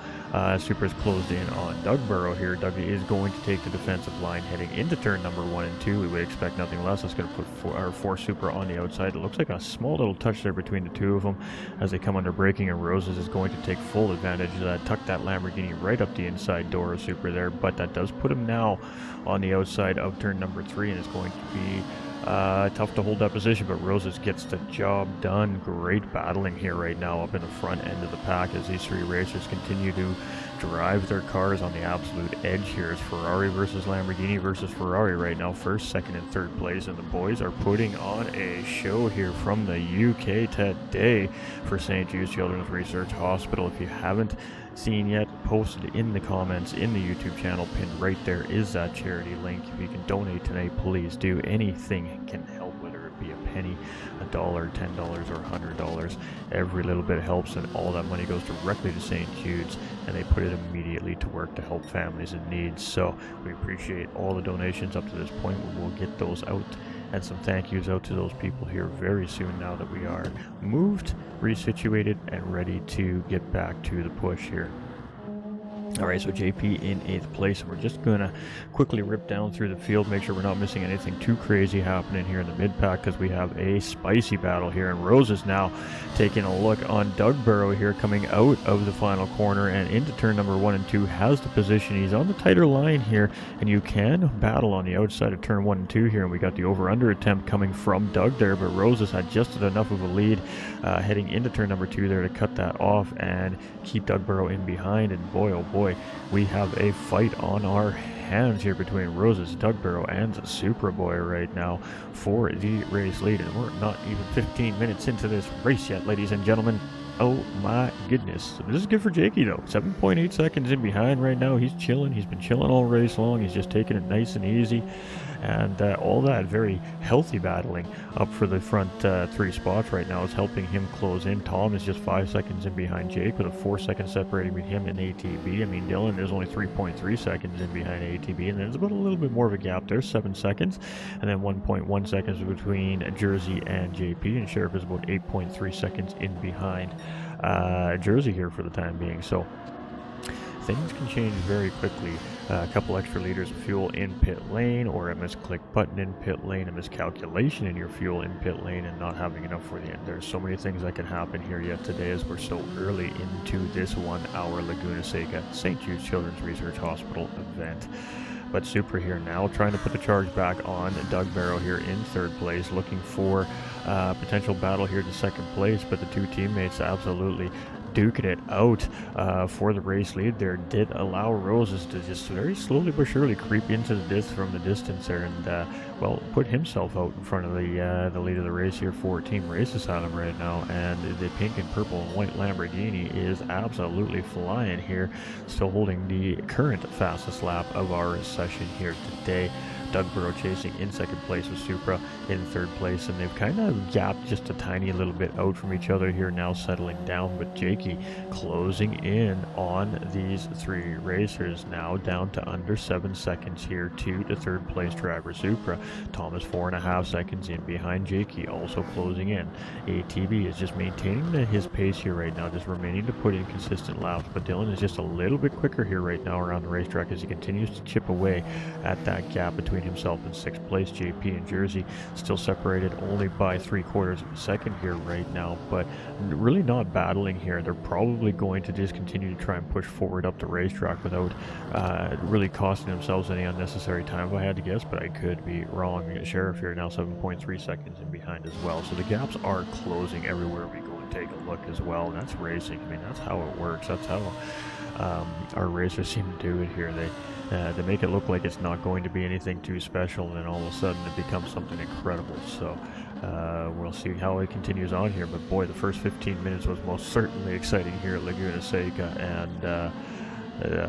Supra's closed in on Doug Burrow here. Doug is going to take the defensive line heading into turn number 1 and 2. We would expect nothing less. That's going to put four Supra on the outside. It looks like a small little touch there between the 2 of them as they come under braking, and Roses is going to take full advantage of that, tuck that Lamborghini right up the inside door of Supra there, but that does put him now on the outside of turn number 3, and it's going to be tough to hold that position, but Roses gets the job done. Great battling here right now up in the front end of the pack as these 3 racers continue to drive their cars on the absolute edge here. It's Ferrari versus Lamborghini versus Ferrari right now, first, second, and third place, and the boys are putting on a show here from the UK today for St. Jude's Children's Research Hospital. If you haven't seen yet, posted in the comments in the YouTube channel, pinned right there is that charity link. If you can donate tonight, please do. Anything can help, whether it be a penny, $1, $10, or $100. Every little bit helps, and all that money goes directly to St. Jude's, and they put it immediately to work to help families in need. So we appreciate all the donations up to this point. We will get those out and some thank yous out to those people here very soon now that we are moved, resituated, and ready to get back to the push here. All right, so JP in 8th place, and we're just going to quickly rip down through the field, make sure we're not missing anything too crazy happening here in the mid-pack, because we have a spicy battle here, and Rose is now taking a look on Doug Burrow here, coming out of the final corner and into turn number 1 and 2, has the position. He's on the tighter line here, and you can battle on the outside of turn 1 and 2 here, and we got the over-under attempt coming from Doug there, but Rose has adjusted enough of a lead heading into turn number 2 there to cut that off and keep Doug Burrow in behind, and boy, oh boy, we have a fight on our hands here between Rose's Doug Burrow and Superboy right now for the race lead, and we're not even 15 minutes into this race yet, ladies and gentlemen. Oh my goodness. This is good for Jakey though. 7.8 seconds in behind right now. He's chilling. He's been chilling all race long. He's just taking it nice and easy. And all that very healthy battling up for the front 3 spots right now is helping him close in. Tom is just 5 seconds in behind Jake, with a 4 second separating between him and ATB. I mean, Dylan is only 3.3 seconds in behind ATB, and there's about a little bit more of a gap there, 7 seconds. And then 1.1 seconds between Jersey and JP, and Sheriff is about 8.3 seconds in behind Jersey here for the time being. So things can change very quickly. A couple extra liters of fuel in pit lane, or a misclick button in pit lane, a miscalculation in your fuel in pit lane, and not having enough for the end. There's so many things that can happen here yet today, as we're so early into this 1 hour Laguna Seca St. Jude Children's Research Hospital event. But Super here now trying to put the charge back on Doug Barrow here in 3rd place, looking for potential battle here to 2nd place, but the 2 teammates absolutely duking it out for the race lead there. Did allow Roses to just very slowly but surely creep into the disc from the distance there, and well, put himself out in front of the lead of the race here for Team Race Asylum right now. And the pink and purple and white Lamborghini is absolutely flying here, still holding the current fastest lap of our session here today. Doug Burrow chasing in 2nd place with Supra in 3rd place, and they've kind of gapped just a tiny little bit out from each other here, now settling down, but Jakey closing in on these 3 racers, now down to under 7 seconds here to the 3rd place driver Supra. Thomas 4.5 seconds in behind Jakey, also closing in. ATB is just maintaining his pace here right now, just remaining to put in consistent laps, but Dylan is just a little bit quicker here right now around the racetrack as he continues to chip away at that gap between himself in 6th place. JP and Jersey still separated only by 3/4 of a second here right now, but really not battling here. They're probably going to just continue to try and push forward up the racetrack without really costing themselves any unnecessary time, if I had to guess, but I could be wrong. Sheriff here now 7.3 seconds in behind as well, so the gaps are closing everywhere we go and take a look as well, and that's racing. I mean, that's how it works. That's how our racers seem to do it here. They make it look like it's not going to be anything too special, and then all of a sudden it becomes something incredible. So we'll see how it continues on here, but boy, the first 15 minutes was most certainly exciting here at Laguna Seca, and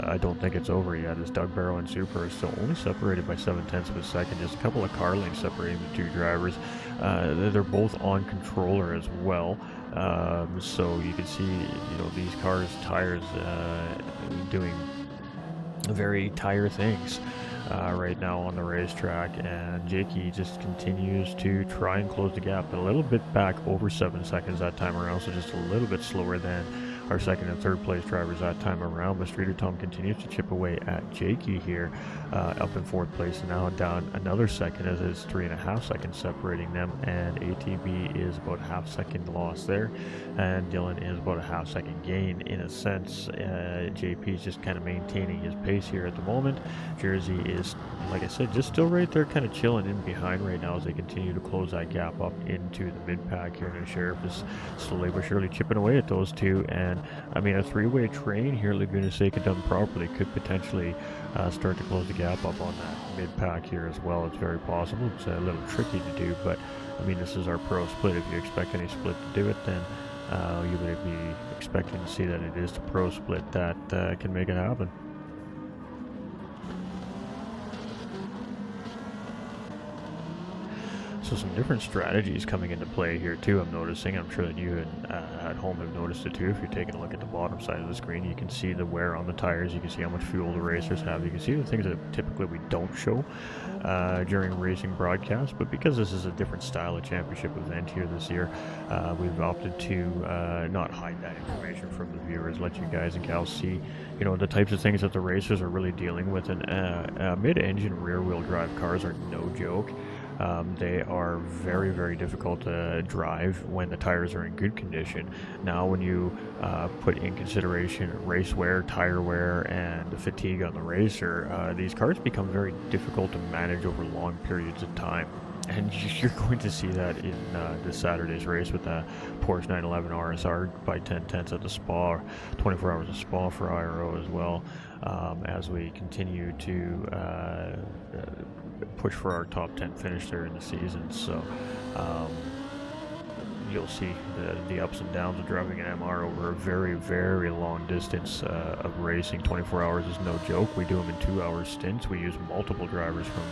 I don't think it's over yet, as Doug Barrow and Super are still only separated by 7/10 of a second, just a couple of car lengths separating the 2 drivers. They're both on controller as well, so you can see, these cars' tires doing very tire things right now on the racetrack, and Jakey just continues to try and close the gap, a little bit back over 7 seconds that time around, so just a little bit slower than our 2nd and 3rd place drivers that time around. But Streeter Tom continues to chip away at Jakey here, up in 4th place, and now down another second, as it's 3.5 seconds separating them, and ATB is about a half second loss there, and Dylan is about a half second gain in a sense. JP is just kind of maintaining his pace here at the moment. Jersey is, like I said, just still right there kind of chilling in behind right now as they continue to close that gap up into the mid-pack here, and the Sheriff is slowly but surely chipping away at those 2, and I mean, a 3-way train here at Laguna Seca done properly could potentially start to close the gap up on that mid-pack here as well. It's very possible. It's a little tricky to do, but I mean, this is our pro split. If you expect any split to do it, then you would be expecting to see that it is the pro split that can make it happen. So some different strategies coming into play here too, I'm noticing. I'm sure that you at home have noticed it too. If you're taking a look at the bottom side of the screen, you can see the wear on the tires. You can see how much fuel the racers have. You can see the things that typically we don't show during racing broadcasts. But because this is a different style of championship event here this year, we've opted to not hide that information from the viewers, let you guys and gals see, you know, the types of things that the racers are really dealing with. And mid-engine rear-wheel drive cars are no joke. They are very, very difficult to drive when the tires are in good condition. Now, when you put in consideration race wear, tire wear, and the fatigue on the racer, these cars become very difficult to manage over long periods of time. And you're going to see that in this Saturday's race with the Porsche 911 RSR by 10/10 at the Spa, 24 hours of Spa for IRO as well, as we continue to push for our top 10 finish there in the season. So you'll see the ups and downs of driving an MR over a very, very long distance of racing. 24 hours is no joke. We do them in 2-hour stints. We use multiple drivers from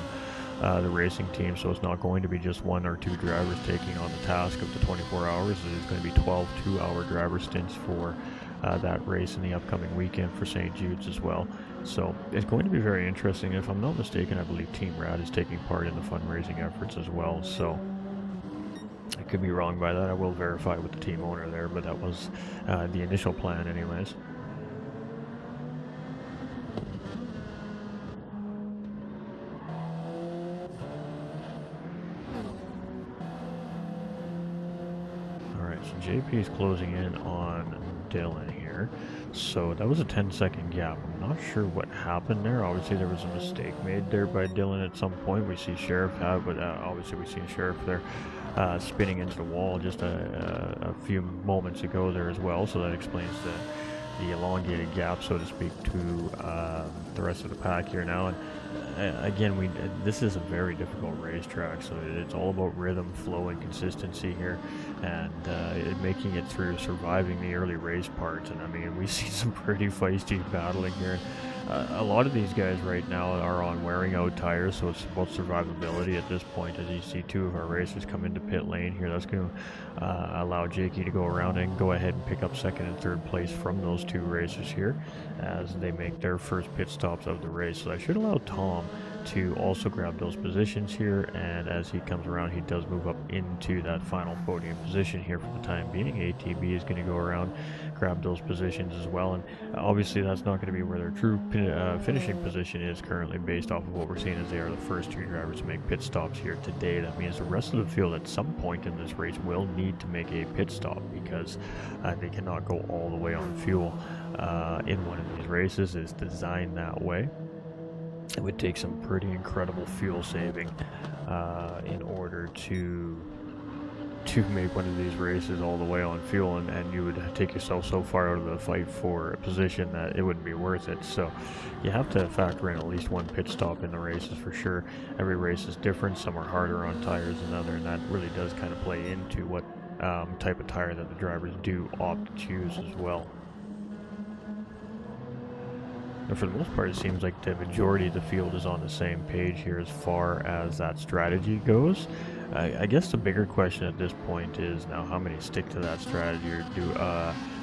the racing team, so it's not going to be just 1 or 2 drivers taking on the task of the 24 hours. There's going to be 12 2-hour driver stints for that race in the upcoming weekend for St. Jude's as well. So it's going to be very interesting. If I'm not mistaken, I believe Team Rad is taking part in the fundraising efforts as well. So I could be wrong by that. I will verify with the team owner there, but that was the initial plan anyways. So JP is closing in on Dylan here. So that was a 10-second gap. I'm not sure what happened there. Obviously there was a mistake made there by Dylan at some point. We see Sheriff have, but obviously we see Sheriff there spinning into the wall just a few moments ago there as well. So that explains the elongated gap, so to speak, to the rest of the pack here now. And again, this is a very difficult racetrack, so it's all about rhythm, flow, and consistency here, and making it through, surviving the early race parts. And I mean, we see some pretty feisty battling here. A lot of these guys right now are on wearing out tires, so it's about survivability at this point. As you see 2 of our racers come into pit lane here, that's going to allow Jakey to go around and go ahead and pick up 2nd and 3rd place from those 2 racers here as they make their first pit stops of the race. So that should allow Tom to also grab those positions here, and as he comes around, he does move up into that final podium position here for the time being. ATB is going to go around, grab those positions as well, and obviously that's not going to be where their true finishing position is currently, based off of what we're seeing as they are the first 2 drivers to make pit stops here today. That means the rest of the field at some point in this race will need to make a pit stop, because they cannot go all the way on fuel in one of these races. It's designed that way. It would take some pretty incredible fuel saving in order to make one of these races all the way on fuel, and you would take yourself so far out of the fight for a position that it wouldn't be worth it. So you have to factor in at least 1 pit stop in the races for sure. Every race is different. Some are harder on tires than others, and that really does kind of play into what type of tire that the drivers do opt to choose as well. And for the most part, it seems like the majority of the field is on the same page here as far as that strategy goes. I guess the bigger question at this point is now how many stick to that strategy, or do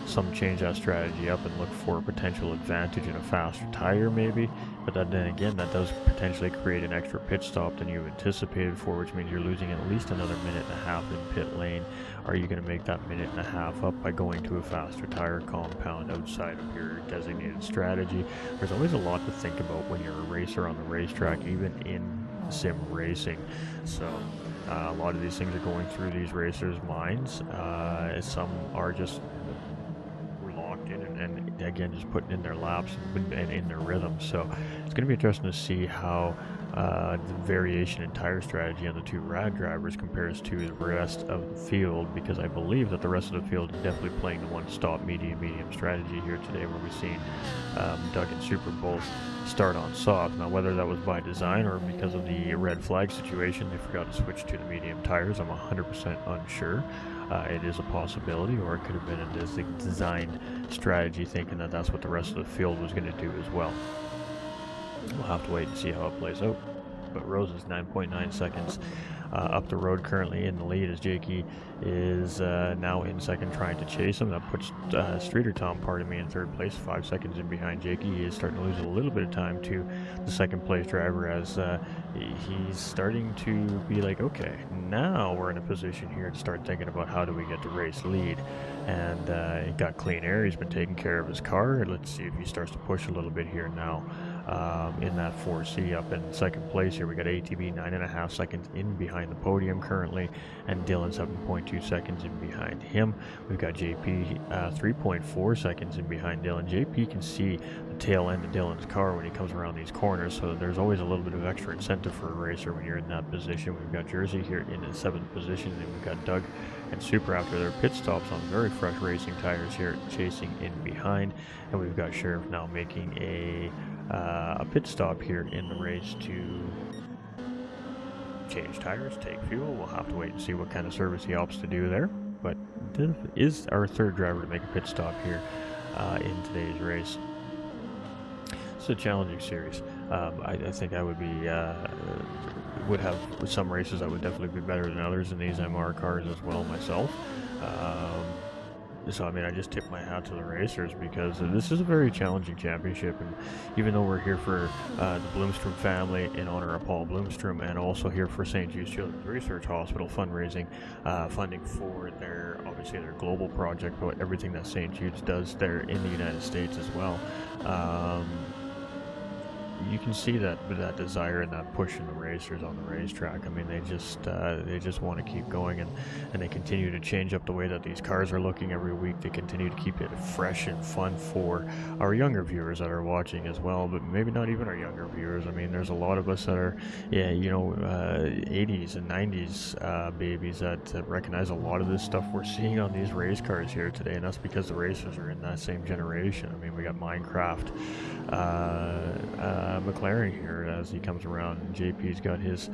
some change that strategy up and look for a potential advantage in a faster tire maybe. But then again, that does potentially create an extra pit stop than you anticipated for, which means you're losing at least another 1.5 minutes in pit lane. Are you going to make that 1.5 minutes up by going to a faster tire compound outside of your designated strategy? There's always a lot to think about when you're a racer on the racetrack, even in sim racing. So a lot of these things are going through these racers' minds. Some are just locked in and again just putting in their laps and in their rhythm. So it's going to be interesting to see how the variation in tire strategy on the 2 Rad drivers compares to the rest of the field, because I believe that the rest of the field is definitely playing the one-stop medium strategy here today, where we've seen Doug and Super both start on soft. Now, whether that was by design or because of the red flag situation, they forgot to switch to the medium tires, I'm 100% unsure. It is a possibility, or it could have been a designed strategy thinking that that's what the rest of the field was going to do as well. We'll have to wait and see how it plays out. But Rose is 9.9 seconds up the road currently in the lead as Jakey is now in second trying to chase him. That puts Streeter Tom, pardon me, in third place, 5 seconds in behind Jakey. He is starting to lose a little bit of time to the second place driver as he's starting to be like, okay, now we're in a position here to start thinking about how do we get the race lead. And he got clean air. He's been taking care of his car. Let's see if he starts to push a little bit here now. In that 4C up in second place here, we got ATB 9.5 seconds in behind the podium currently, and Dylan 7.2 seconds in behind him. We've got JP 3.4 seconds in behind Dylan. JP can see the tail end of Dylan's car when he comes around these corners, so there's always a little bit of extra incentive for a racer when you're in that position. We've got Jersey here in the 7th position, and we've got Doug and Super after their pit stops on very fresh racing tires here, chasing in behind. And we've got Sheriff now making a pit stop here in the race to change tires, take fuel. We'll have to wait and see what kind of service he opts to do there. But this is our third driver to make a pit stop here in today's race. It's a challenging series. I think I would be would have some races that would definitely be better than others in these MR cars as well myself. So I mean, I just tip my hat to the racers because this is a very challenging championship, and even though we're here for the Bloomstrom family in honor of Paul Bloomstrom, and also here for St. Jude's Children's Research Hospital fundraising, funding for their, obviously their global project, but everything that St. Jude's does there in the United States as well. You can see that desire and that push in the racers on the racetrack. I mean, they just want to keep going, and they continue to change up the way that these cars are looking every week. They continue to keep it fresh and fun for our younger viewers that are watching as well, but maybe not even our younger viewers. I mean, there's a lot of us that are, 80s and 90s babies that recognize a lot of this stuff we're seeing on these race cars here today, and that's because the racers are in that same generation. I mean, we got Minecraft, McLaren here as he comes around, and JP's got his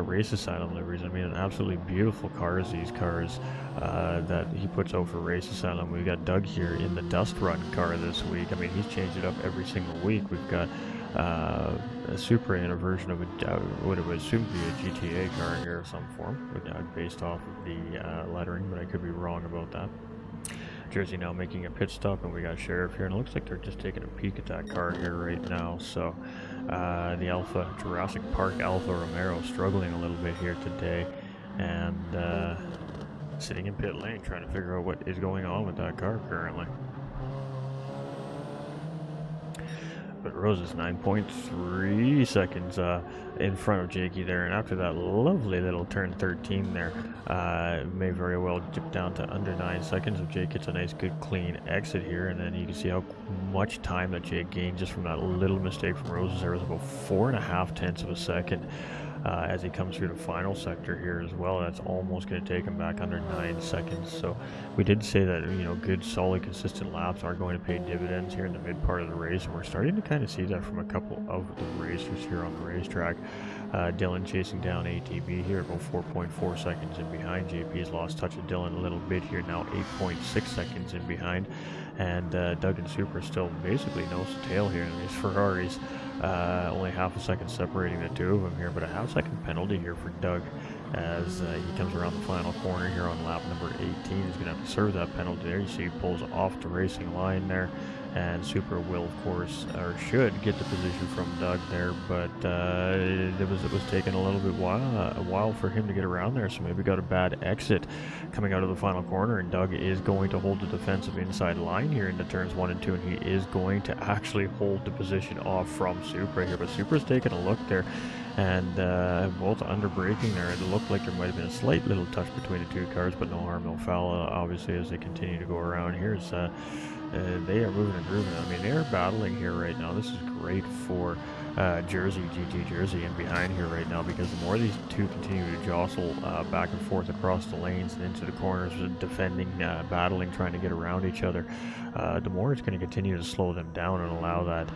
race asylum liveries. I mean, absolutely beautiful cars, these cars that he puts out for race asylum. We've got Doug here in the Dust Run car this week. I mean, he's changed it up every single week. We've got a Supra in a version of what it would assume to be a GTA car here of some form, based off of the lettering, but I could be wrong about that. Jersey now making a pit stop, and we got Sheriff here, and it looks like they're just taking a peek at that car here right now. So the Alpha Jurassic Park Alfa Romero struggling a little bit here today, and sitting in pit lane trying to figure out what is going on with that car currently. But Rose is 9.3 seconds in front of Jakey there, and after that lovely little turn 13 there, may very well dip down to under 9 seconds if Jake gets a nice good clean exit here. And then you can see how much time that Jake gained just from that little mistake from Roses. There was about 4.5 tenths of a second as he comes through the final sector here as well. That's almost going to take him back under 9 seconds. So we did say that, good, solid, consistent laps are going to pay dividends here in the mid part of the race, and we're starting to kind of see that from a couple of the racers here on the racetrack. Dylan chasing down ATB here, about 4.4 seconds in behind. JP's lost touch of Dylan a little bit here, now 8.6 seconds in behind. And Doug and Super still basically nose to tail here in these Ferraris. Only half a second separating the two of them here, but a half-second penalty here for Doug as he comes around the final corner here on lap number 18. He's going to have to serve that penalty there. You see he pulls off the racing line there, and Super will, of course, or should get the position from Doug there, but it was taking a little bit a while for him to get around there, so maybe got a bad exit coming out of the final corner, and Doug is going to hold the defensive inside line here into turns 1 and 2, and he is going to actually hold the position off from Super here, but Super's taking a look there, and both under braking there. It looked like there might have been a slight little touch between the two cars, but no harm, no foul, obviously, as they continue to go around here. They are moving and grooving. I mean, they are battling here right now. This is great for Jersey, GT Jersey, and behind here right now, because the more these two continue to jostle back and forth across the lanes and into the corners, defending, battling, trying to get around each other, the more it's going to continue to slow them down and allow that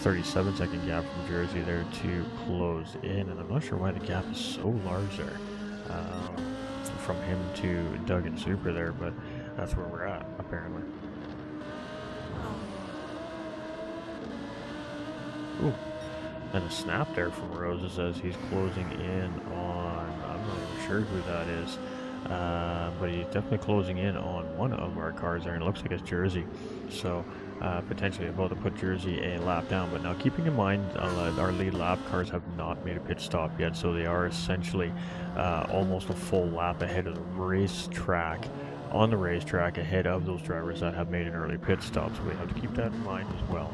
37-second gap from Jersey there to close in. And I'm not sure why the gap is so large there from him to Doug and Super there, but that's where we're at, apparently. Ooh, and a snap there from Roses as he's closing in on sure who that is. But he's definitely closing in on one of our cars there, and it looks like it's Jersey. So potentially about to put Jersey a lap down. But now keeping in mind our lead lap cars have not made a pit stop yet, so they are essentially almost a full lap ahead of the racetrack. On the racetrack ahead of those drivers that have made an early pit stop, so we have to keep that in mind as well.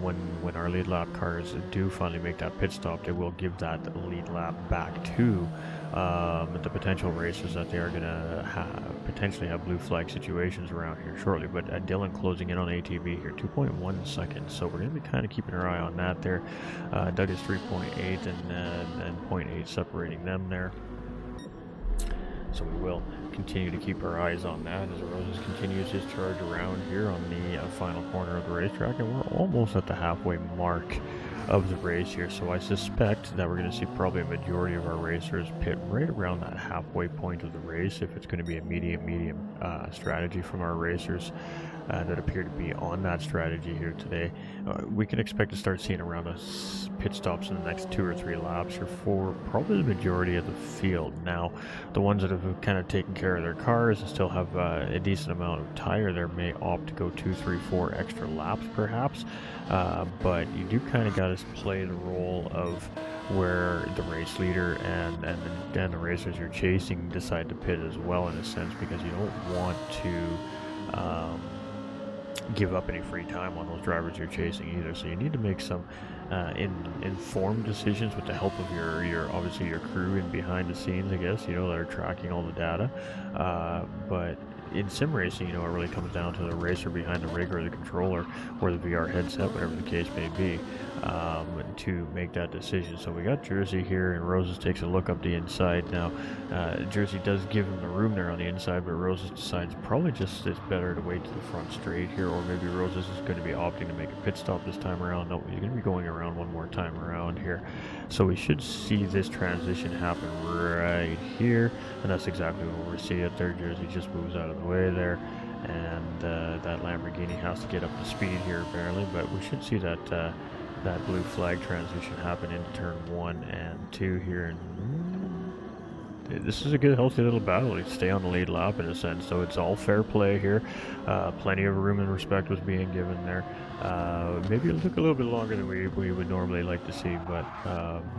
When our lead lap cars do finally make that pit stop, they will give that lead lap back to the potential racers that they are going to potentially have blue flag situations around here shortly. But Dylan closing in on ATV here, 2.1 seconds, so we're going to be kind of keeping our eye on that there. Doug is 3.8 and 0.8 separating them there. So we will continue to keep our eyes on that as Roses continues his charge around here on the final corner of the racetrack, and we're almost at the halfway mark of the race here, so I suspect that we're going to see probably a majority of our racers pit right around that halfway point of the race if it's going to be a medium strategy from our racers that appear to be on that strategy here today. We can expect to start seeing around us pit stops in the next 2 or 3 laps here for probably the majority of the field. Now, the ones that have kind of taken care of their cars and still have a decent amount of tire there may opt to go 2, 3, 4 extra laps perhaps, but you do kind of got to play the role of where the race leader and the racers you're chasing decide to pit as well, in a sense, because you don't want to give up any free time on those drivers you're chasing either. So you need to make some informed decisions with the help of your obviously your crew in behind the scenes, I guess, that are tracking all the data. But in sim racing, it really comes down to the racer behind the rig or the controller or the VR headset, whatever the case may be, to make that decision. So we got Jersey here, and Roses takes a look up the inside. Now, Jersey does give him the room there on the inside, but Roses decides probably just it's better to wait to the front straight here, or maybe Roses is going to be opting to make a pit stop this time around. No, he's going to be going around one more time around here. So we should see this transition happen right here, and that's exactly what we're seeing it there. Jersey just moves out of the way there, and that Lamborghini has to get up to speed here apparently, but we should see that that blue flag transition happen into turn 1 and 2 here, and this is a good healthy little battle to stay on the lead lap in a sense, so it's all fair play here. Plenty of room and respect was being given there. Maybe it took a little bit longer than we would normally like to see, but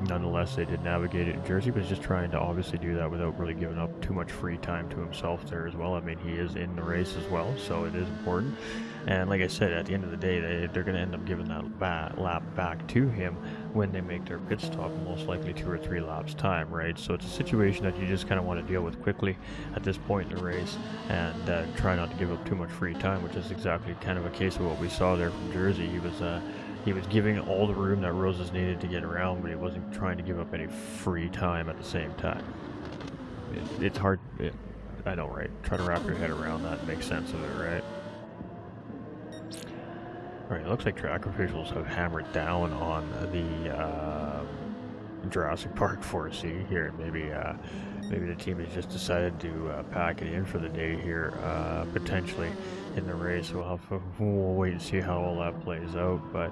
nonetheless they did navigate it. And Jersey was just trying to obviously do that without really giving up too much free time to himself there as well. I mean, he is in the race as well, so it is important. And like I said, at the end of the day, they're going to end up giving that lap back to him when they make their pit stop, most likely 2 or 3 laps time, right? So it's a situation that you just kind of want to deal with quickly at this point in the race, and try not to give up too much free time, which is exactly kind of a case of what we saw there from Jersey. He was giving all the room that Roses needed to get around, but he wasn't trying to give up any free time at the same time. It's hard. I know, right? Try to wrap your head around that and make sense of it, right? Alright, it looks like track officials have hammered down on the Jurassic Park 4C here. Maybe the team has just decided to pack it in for the day here, potentially in the race. We'll wait and see how all that plays out, but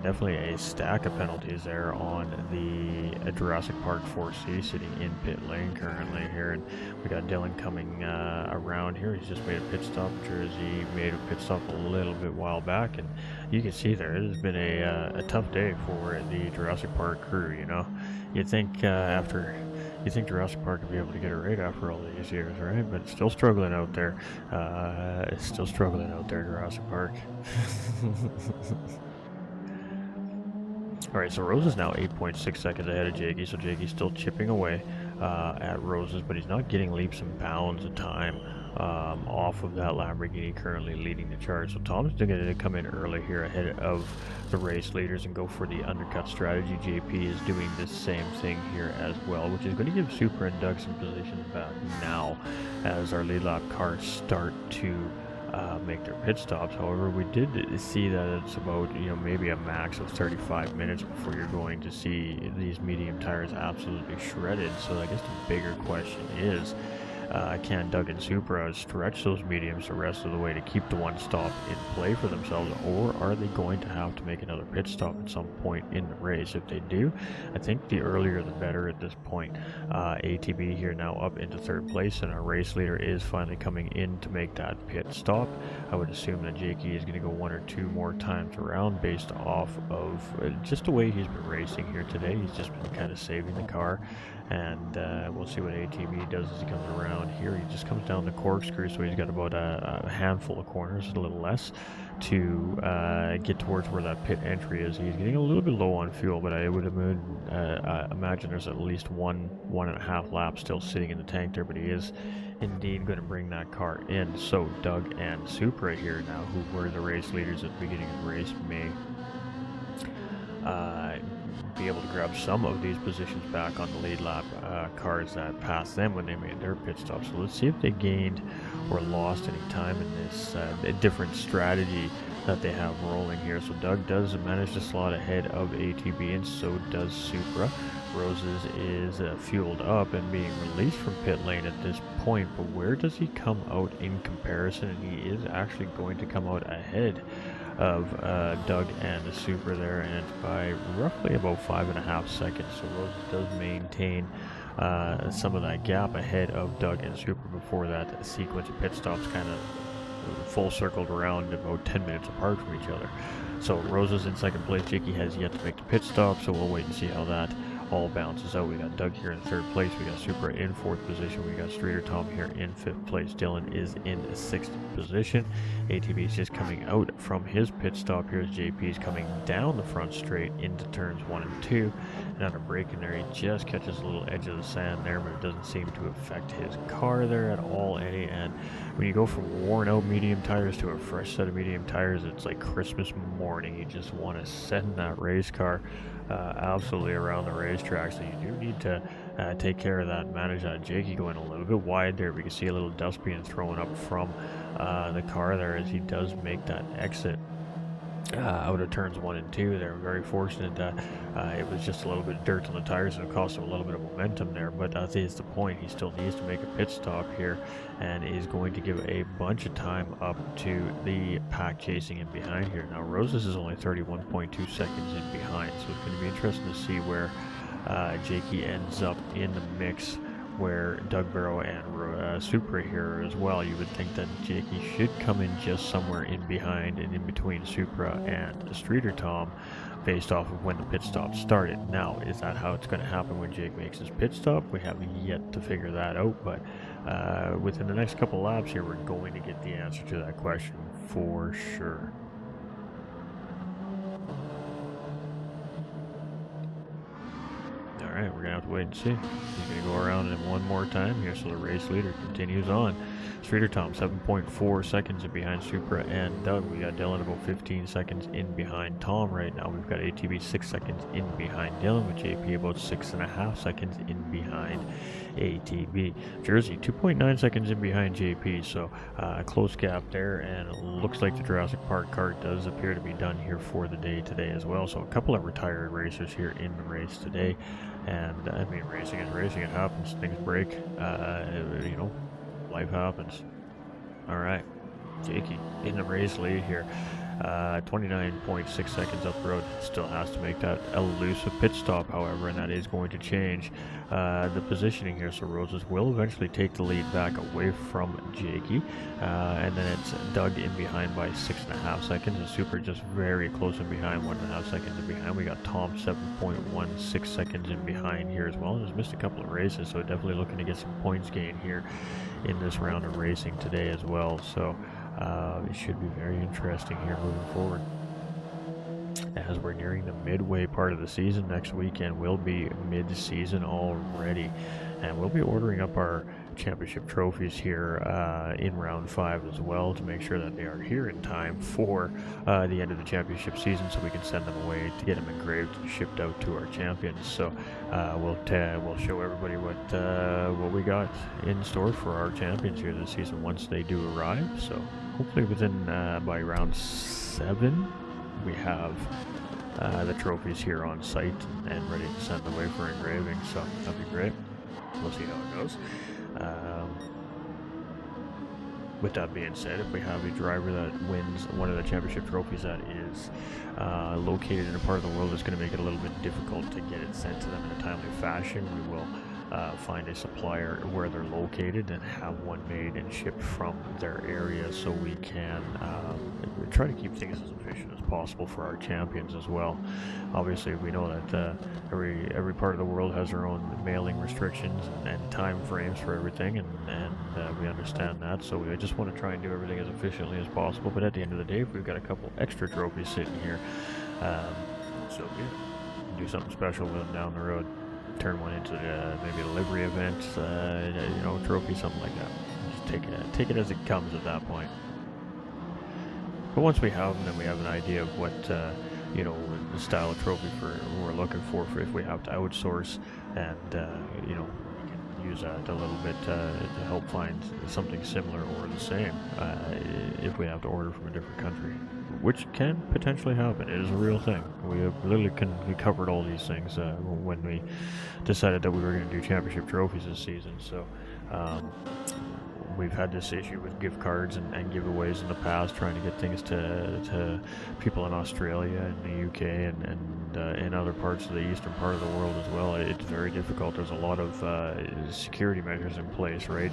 definitely a stack of penalties there on the Jurassic Park 4C sitting in pit lane currently here, and we got Dylan coming around here. He's just made a pit stop. Jersey made a pit stop a little bit while back, and you can see there it has been a tough day for the Jurassic Park crew. You'd think Jurassic Park would be able to get it right after all these years, right? But it's still struggling out there. Jurassic Park. Alright, so Rose is now 8.6 seconds ahead of Jakey, so Jakey's still chipping away at Roses, but he's not getting leaps and bounds of time off of that Lamborghini currently leading the charge. So Tom's going to come in early here ahead of the race leaders and go for the undercut strategy. JP is doing the same thing here as well, which is going to give Super and Doug some positions back now as our lead lap cars start to make their pit stops. However, we did see that it's about maybe a max of 35 minutes before you're going to see these medium tires absolutely shredded. So I guess the bigger question is, can Doug and Supra stretch those mediums the rest of the way to keep the one stop in play for themselves, or are they going to have to make another pit stop at some point in the race? If they do, I think the earlier the better at this point. ATB here now up into third place, and our race leader is finally coming in to make that pit stop. I would assume that Jakey is going to go one or two more times around based off of just the way he's been racing here today. He's just been kind of saving the car, and we'll see what ATB does as he comes around here. He just comes down the corkscrew, so he's got about a handful of corners, a little less, to get towards where that pit entry is. He's getting a little bit low on fuel, but I would imagine there's at least one and a half laps still sitting in the tank there, but he is indeed going to bring that car in. So Doug and Supra here now, who were the race leaders at the beginning of the race, may be able to grab some of these positions back on the lead lap cars that passed them when they made their pit stop. So let's see if they gained or lost any time in this different strategy that they have rolling here. So Doug does manage to slot ahead of ATB, and so does Supra. Roses is fueled up and being released from pit lane at this point, but where does he come out in comparison? And he is actually going to come out ahead of Doug and the Supra there, and it's by roughly about 5.5 seconds. So Roses does maintain some of that gap ahead of Doug and Supra before that sequence of pit stops kind of full circled around about 10 minutes apart from each other. So Roses in second place. Jakey has yet to make the pit stop, so we'll wait and see how that all bounces out. We got Doug here in third place. We got Supra in fourth position. We got Streeter Tom here in fifth place. Dylan is in sixth position. ATB is just coming out from his pit stop. Here's JP is coming down the front straight into turns 1 and 2. And on a break in there, he just catches a little edge of the sand there, but it doesn't seem to affect his car there at all any. And when you go from worn out medium tires to a fresh set of medium tires, it's like Christmas morning. You just want to send that race car absolutely around the racetrack. So you do need to take care of that, manage that. Jakey going a little bit wide there. We can see a little dust being thrown up from the car there as he does make that exit out of turns 1 and 2. They're very fortunate that it was just a little bit of dirt on the tires, and it cost him a little bit of momentum there, but that is the point. He still needs to make a pit stop here and is going to give a bunch of time up to the pack chasing in behind here. Now Roses is only 31.2 seconds in behind, so it's going to be interesting to see where Jakey ends up in the mix, where Doug Barrow and Supra here as well. You would think that Jakey should come in just somewhere in behind and in between Supra and Streeter Tom based off of when the pit stop started. Now, is that how it's going to happen when Jake makes his pit stop? We have yet to figure that out, but within the next couple laps here, we're going to get the answer to that question for sure. Alright, we're going to have to wait and see. He's going to go around him one more time here, so the race leader continues on. Streeter Tom, 7.4 seconds in behind Supra and Doug. We got Dylan about 15 seconds in behind Tom right now. We've got ATB 6 seconds in behind Dylan, with JP about 6.5 seconds in behind ATB. Jersey, 2.9 seconds in behind JP, so a close gap there, and it looks like the Jurassic Park car does appear to be done here for the day today as well. So a couple of retired racers here in the race today. And I mean, racing is racing. It happens. Things break. You know, life happens. All right, Jakey in the race lead here. 29.6 seconds up the road. Still has to make that elusive pit stop, however, and that is going to change the positioning here. So Roses will eventually take the lead back away from Jakey, and then it's Doug in behind by 6.5 seconds, and Super just very close in behind, 1.5 seconds in behind. We got Tom 7.16 seconds in behind here as well, and has missed a couple of races, so definitely looking to get some points gain here in this round of racing today as well. So it should be very interesting here moving forward. As we're nearing the midway part of the season, next weekend will be mid-season already, and we'll be ordering up our championship trophies here in round 5 as well, to make sure that they are here in time for the end of the championship season, so we can send them away to get them engraved and shipped out to our champions. So we'll show everybody what we got in store for our champions here this season once they do arrive. So hopefully within by round 7 we have the trophies here on site and ready to send away for engraving, so that'd be great. We'll see how it goes. with that being said, if we have a driver that wins one of the championship trophies that is located in a part of the world that's going to make it a little bit difficult to get it sent to them in a timely fashion, we will find a supplier where they're located and have one made and shipped from their area, so we can try to keep things as efficient as possible for our champions as well. Obviously, we know that every part of the world has their own mailing restrictions and time frames for everything, and we understand that, so I just want to try and do everything as efficiently as possible. But at the end of the day, if we've got a couple extra trophies sitting here, so yeah, do something special with them down the road. Turn one into maybe a livery event, trophy, something like that. Just take it as it comes at that point. But once we have them, then we have an idea of what the style of trophy we're looking for if we have to outsource, and we can use that a little bit to help find something similar or the same if we have to order from a different country, which can potentially happen. It is a real thing. We covered all these things when we decided that we were going to do championship trophies this season. So we've had this issue with gift cards and giveaways in the past, trying to get things to people in Australia and the UK and in other parts of the eastern part of the world as well. It's very difficult. There's a lot of security measures in place, right?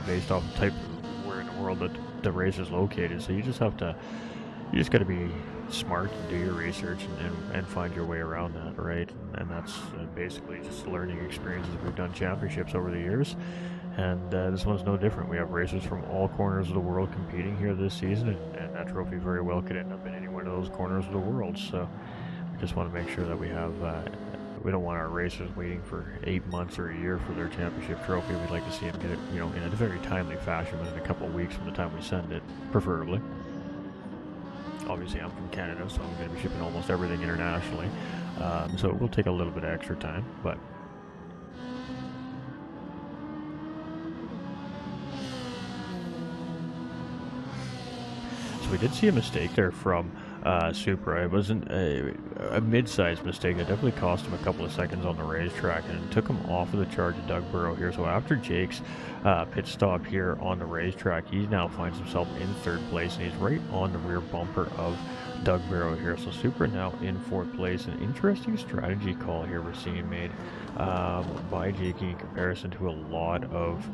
Based off the type of where in the world that the race is located. So you just got to be smart and do your research and find your way around that, right? And that's basically just learning experiences. We've done championships over the years, and this one's no different. We have racers from all corners of the world competing here this season, and that trophy very well could end up in any one of those corners of the world. So we just want to make sure that we have we don't want our racers waiting for 8 months or a year for their championship trophy. We'd like to see them get it, in a very timely fashion, within a couple of weeks from the time we send it, preferably. Obviously, I'm from Canada, so I'm going to be shipping almost everything internationally. So it will take a little bit of extra time, but so we did see a mistake there from Supra. It wasn't a mid-sized mistake. It definitely cost him a couple of seconds on the racetrack, and it took him off of the charge of Doug Burrow here. So after Jake's pit stop here on the racetrack, he now finds himself in third place, and he's right on the rear bumper of Doug Burrow here. So Supra now in fourth place. An interesting strategy call here we're seeing made by Jake in comparison to a lot of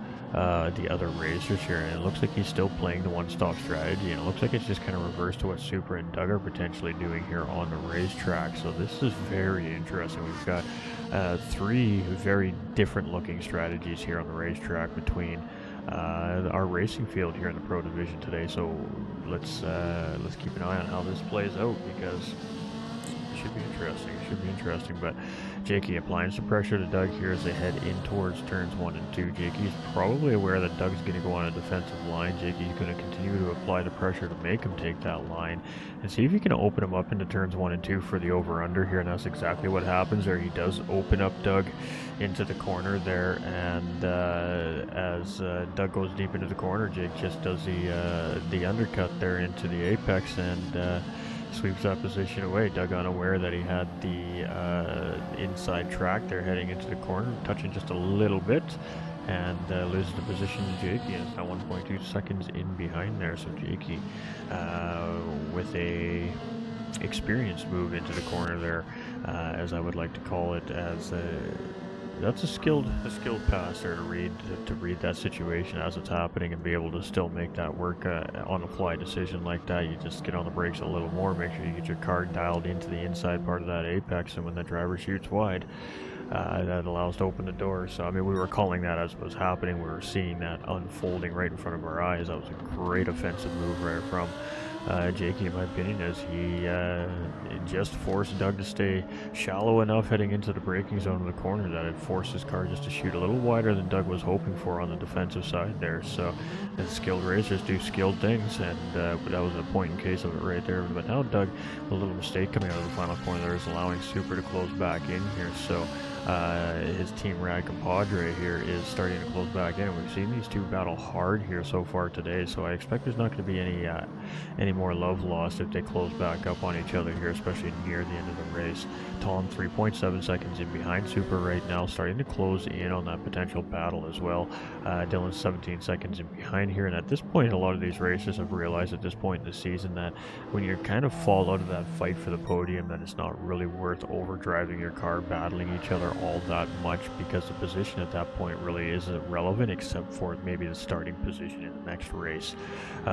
the other racers here, and it looks like he's still playing the one-stop strategy, and it looks like it's just kind of reversed to what Supra and Doug are potentially doing here on the racetrack. So this is very interesting. We've got three very different looking strategies here on the racetrack between our racing field here in the Pro Division today. So let's keep an eye on how this plays out, because it should be interesting. But Jakey applying some pressure to Doug here as they head in towards turns 1 and 2. Jakey's probably aware that Doug's going to go on a defensive line. Jakey's going to continue to apply the pressure to make him take that line and see if he can open him up into turns 1 and 2 for the over-under here. And that's exactly what happens there. He does open up Doug into the corner there, and as Doug goes deep into the corner, Jake just does the undercut there into the apex and sweeps that position away. Doug unaware that he had the inside track there heading into the corner, touching just a little bit, and loses the position to Jakey. It's now 1.2 seconds in behind there. So Jakey with a experienced move into the corner there, as I would like to call it, as that's a skilled pass there to read that situation as it's happening and be able to still make that work on a fly decision like that. You just get on the brakes a little more, make sure you get your car dialed into the inside part of that apex, and when the driver shoots wide, that allows to open the door. So I mean, we were calling that as it was happening. We were seeing that unfolding right in front of our eyes. That was a great offensive move right from Jakey, in my opinion, as he just forced Doug to stay shallow enough heading into the braking zone of the corner that it forced his car just to shoot a little wider than Doug was hoping for on the defensive side there. So the skilled racers do skilled things, and but that was a point in case of it right there. But now Doug, a little mistake coming out of the final corner there, is allowing Super to close back in here. So his team Rad compadre here is starting to close back in. We've seen these two battle hard here so far today, so I expect there's not going to be any more love lost if they close back up on each other here, especially near the end of the race. Tom 3.7 seconds in behind Super right now, starting to close in on that potential battle as well. Dylan 17 seconds in behind here, and at this point a lot of these racers have realized at this point in the season that when you kind of fall out of that fight for the podium, that it's not really worth overdriving your car, battling each other all that much, because the position at that point really isn't relevant except for maybe the starting position in the next race,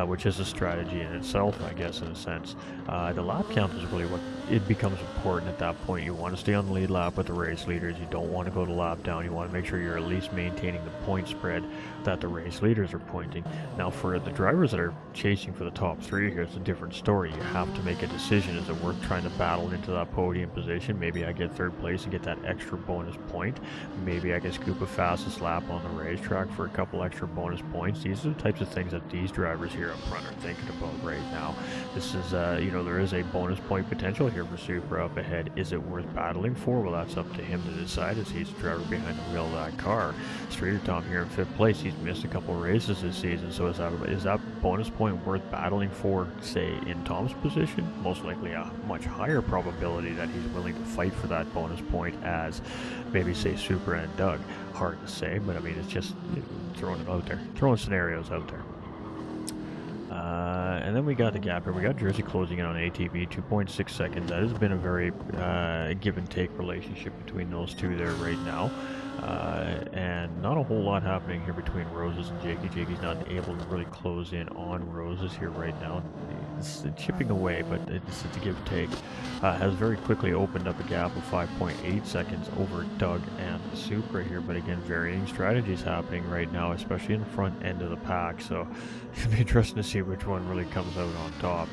which is a strategy in itself, I guess, in a sense. The lap count is really what it becomes important at that point. You want to stay on the lead lap with the race leaders. You don't want to go to lap down. You want to make sure you're at least maintaining the point spread that the race leaders are pointing. Now for the drivers that are chasing for the top three here, it's a different story. You have to make a decision. Is it worth trying to battle into that podium position? Maybe I get third place and get that extra bonus point. Maybe I can scoop a fastest lap on the racetrack for a couple extra bonus points. These are the types of things that these drivers here up front are thinking about right now. This is, there is a bonus point potential here for Super up ahead. Is it worth battling for? Well, that's up to him to decide, as he's the driver behind the wheel of that car. Streeter Tom here in 5th place. He's missed a couple races this season, so is that bonus point worth battling for, say, in Tom's position? Most likely a much higher probability that he's willing to fight for that bonus point as maybe, say, Super and Doug. Hard to say, but I mean, it's just throwing it out there, throwing scenarios out there. And then we got the gap here. We got Jersey closing in on ATV, 2.6 seconds. That has been a very give and take relationship between those two there right now. And not a whole lot happening here between Roses and Jakey. Jakey's not able to really close in on Roses here right now. It's chipping away, but it's a give and take. Has very quickly opened up a gap of 5.8 seconds over Doug and Supra here, but again, varying strategies happening right now, especially in the front end of the pack, so it'll be interesting to see which one really comes out on top.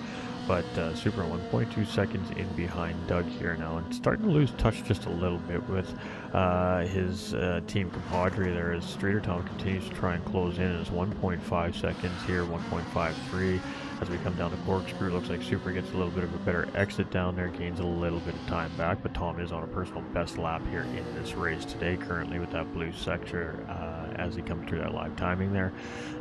But Super 1.2 seconds in behind Doug here now, and starting to lose touch just a little bit with his team compadre there, as Streeter Tom continues to try and close in. It's 1.5 seconds here, 1.53. As we come down the corkscrew, looks like Super gets a little bit of a better exit down there, gains a little bit of time back, but Tom is on a personal best lap here in this race today, currently with that blue sector as he comes through that live timing there.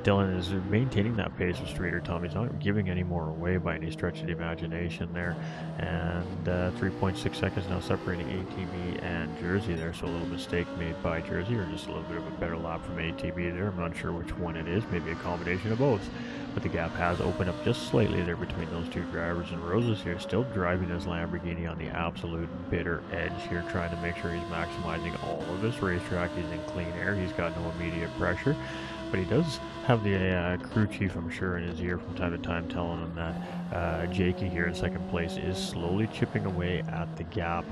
Dylan is maintaining that pace with Streeter Tom. He's not giving any more away by any stretch of the imagination there, and 3.6 seconds now separating ATV and Jersey there, so a little mistake made by Jersey, or just a little bit of a better lap from ATV there. I'm not sure which one it is, maybe a combination of both. But the gap has opened up just slightly there between those two drivers, and Roses here still driving his Lamborghini on the absolute bitter edge here, trying to make sure he's maximizing all of his racetrack. He's in clean air, he's got no immediate pressure, but he does have the crew chief, I'm sure, in his ear from time to time, telling him that Jakey here in second place is slowly chipping away at the gap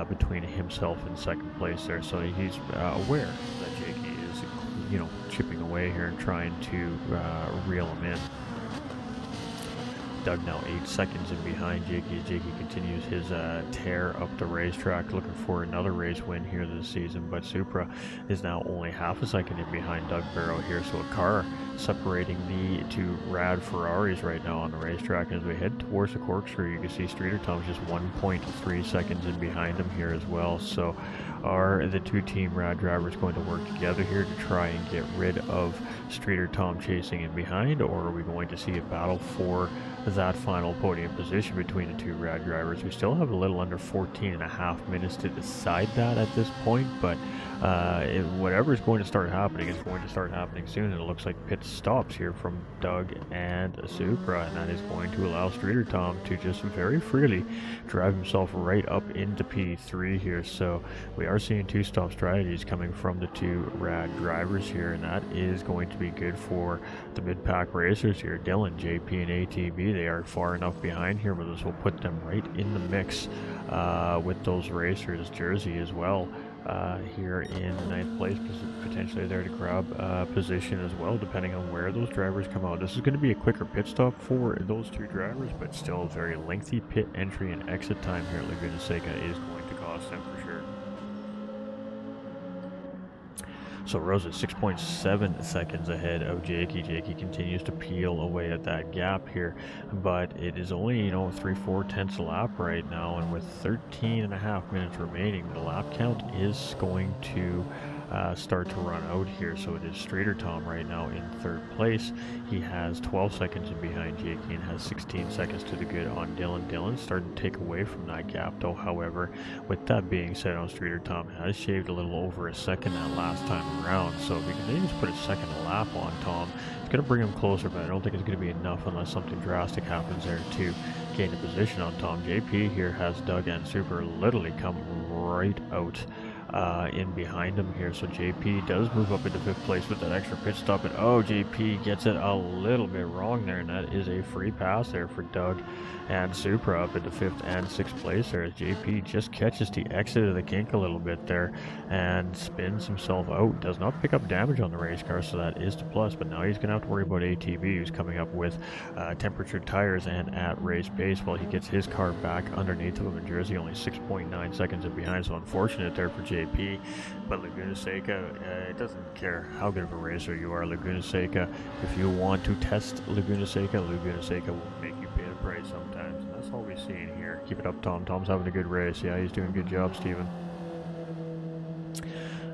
between himself and second place there, so he's aware that Jakey is chipping away here and trying to reel him in. Doug now 8 seconds in behind Jakey as Jakey continues his tear up the racetrack, looking for another race win here this season, but Supra is now only half a second in behind Doug Barrow here, so a car separating the two rad Ferraris right now on the racetrack. As we head towards the corkscrew, you can see Streeter Tom's just 1.3 seconds in behind him here as well, so are the two team rad drivers going to work together here to try and get rid of Streeter Tom chasing in behind, or are we going to see a battle for that final podium position between the two rad drivers? We still have a little under 14 and a half minutes to decide that at this point, but whatever is going to start happening is going to start happening soon, and it looks like pit stops here from Doug and Supra, and that is going to allow Streeter Tom to just very freely drive himself right up into P3 here. So we are seeing two stop strategies coming from the two rad drivers here, and that is going to be good for the mid-pack racers here. Dylan, JP, and ATV, they are far enough behind here, but this will put them right in the mix with those racers. Jersey as well here in 9th place, potentially there to grab position as well, depending on where those drivers come out. This is going to be a quicker pit stop for those two drivers, but still a very lengthy pit entry and exit time here at Laguna Seca is going to cost them for sure. So Rose is 6.7 seconds ahead of Jakey. Jakey continues to peel away at that gap here, but it is only, 3/4 tenths a lap right now, and with 13.5 minutes remaining, the lap count is going to start to run out here. So it is Streeter Tom right now in third place. He has 12 seconds in behind Jakey and has 16 seconds to the good on Dylan. Dylan starting to take away from that gap though. However, with that being said, on Streeter Tom has shaved a little over a second that last time around. So if he continues to put a second lap on Tom, it's going to bring him closer, but I don't think it's going to be enough unless something drastic happens there to gain a position on Tom. JP here has Doug and Super literally come right out in behind him here. So JP does move up into 5th place with that extra pit stop, and JP gets it a little bit wrong there, and that is a free pass there for Doug and Supra up into 5th and 6th place there, as JP just catches the exit of the kink a little bit there and spins himself out. Does not pick up damage on the race car, so that is the plus, but now he's going to have to worry about ATV, who's coming up with temperature tires and at race pace while he gets his car back underneath of him in Jersey, only 6.9 seconds in behind, so unfortunate there for JP. But Laguna Seca, it doesn't care how good of a racer you are. Laguna Seca, if you want to test Laguna Seca will make you pay the price sometimes, and that's all we've seen here. Keep it up, Tom. Tom's having a good race. Yeah, he's doing a good job, Steven.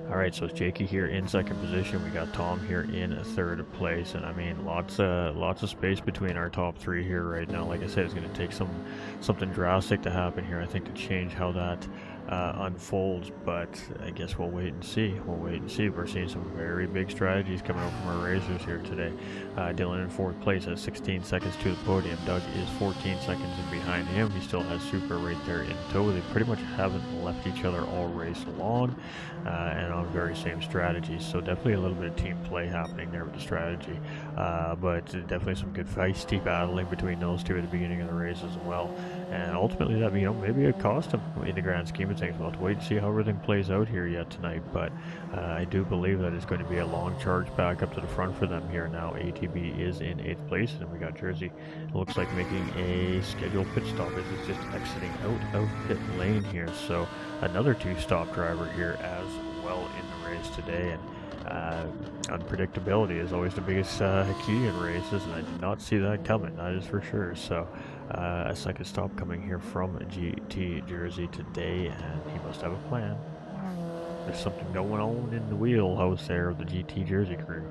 Alright, so it's Jakey here in 2nd position. We got Tom here in 3rd place, and I mean, lots of space between our top 3 here right now. Like I said, it's going to take something drastic to happen here, I think, to change how that unfolds, but I guess we'll wait and see. We're seeing some very big strategies coming out from our racers here today. Dylan in 4th place has 16 seconds to the podium. Doug is 14 seconds in behind him. He still has Super right there in tow. They pretty much haven't left each other all race long, and on very same strategies, so definitely a little bit of team play happening there with the strategy, but definitely some good feisty battling between those two at the beginning of the race as well, and ultimately that, maybe it cost him in the grand scheme of things. We'll have to wait and see how everything plays out here yet tonight, but I do believe that it's going to be a long charge back up to the front for them here now. ATB is in 8th place, and we got Jersey, it looks like, making a scheduled pit stop as it's just exiting out of pit lane here, so another 2-stop driver here as well in the race today, and unpredictability is always the biggest key in races, and I did not see that coming, that is for sure. So a second stop coming here from GT Jersey today, and he must have a plan. There's something going on in the wheelhouse there of the GT Jersey crew,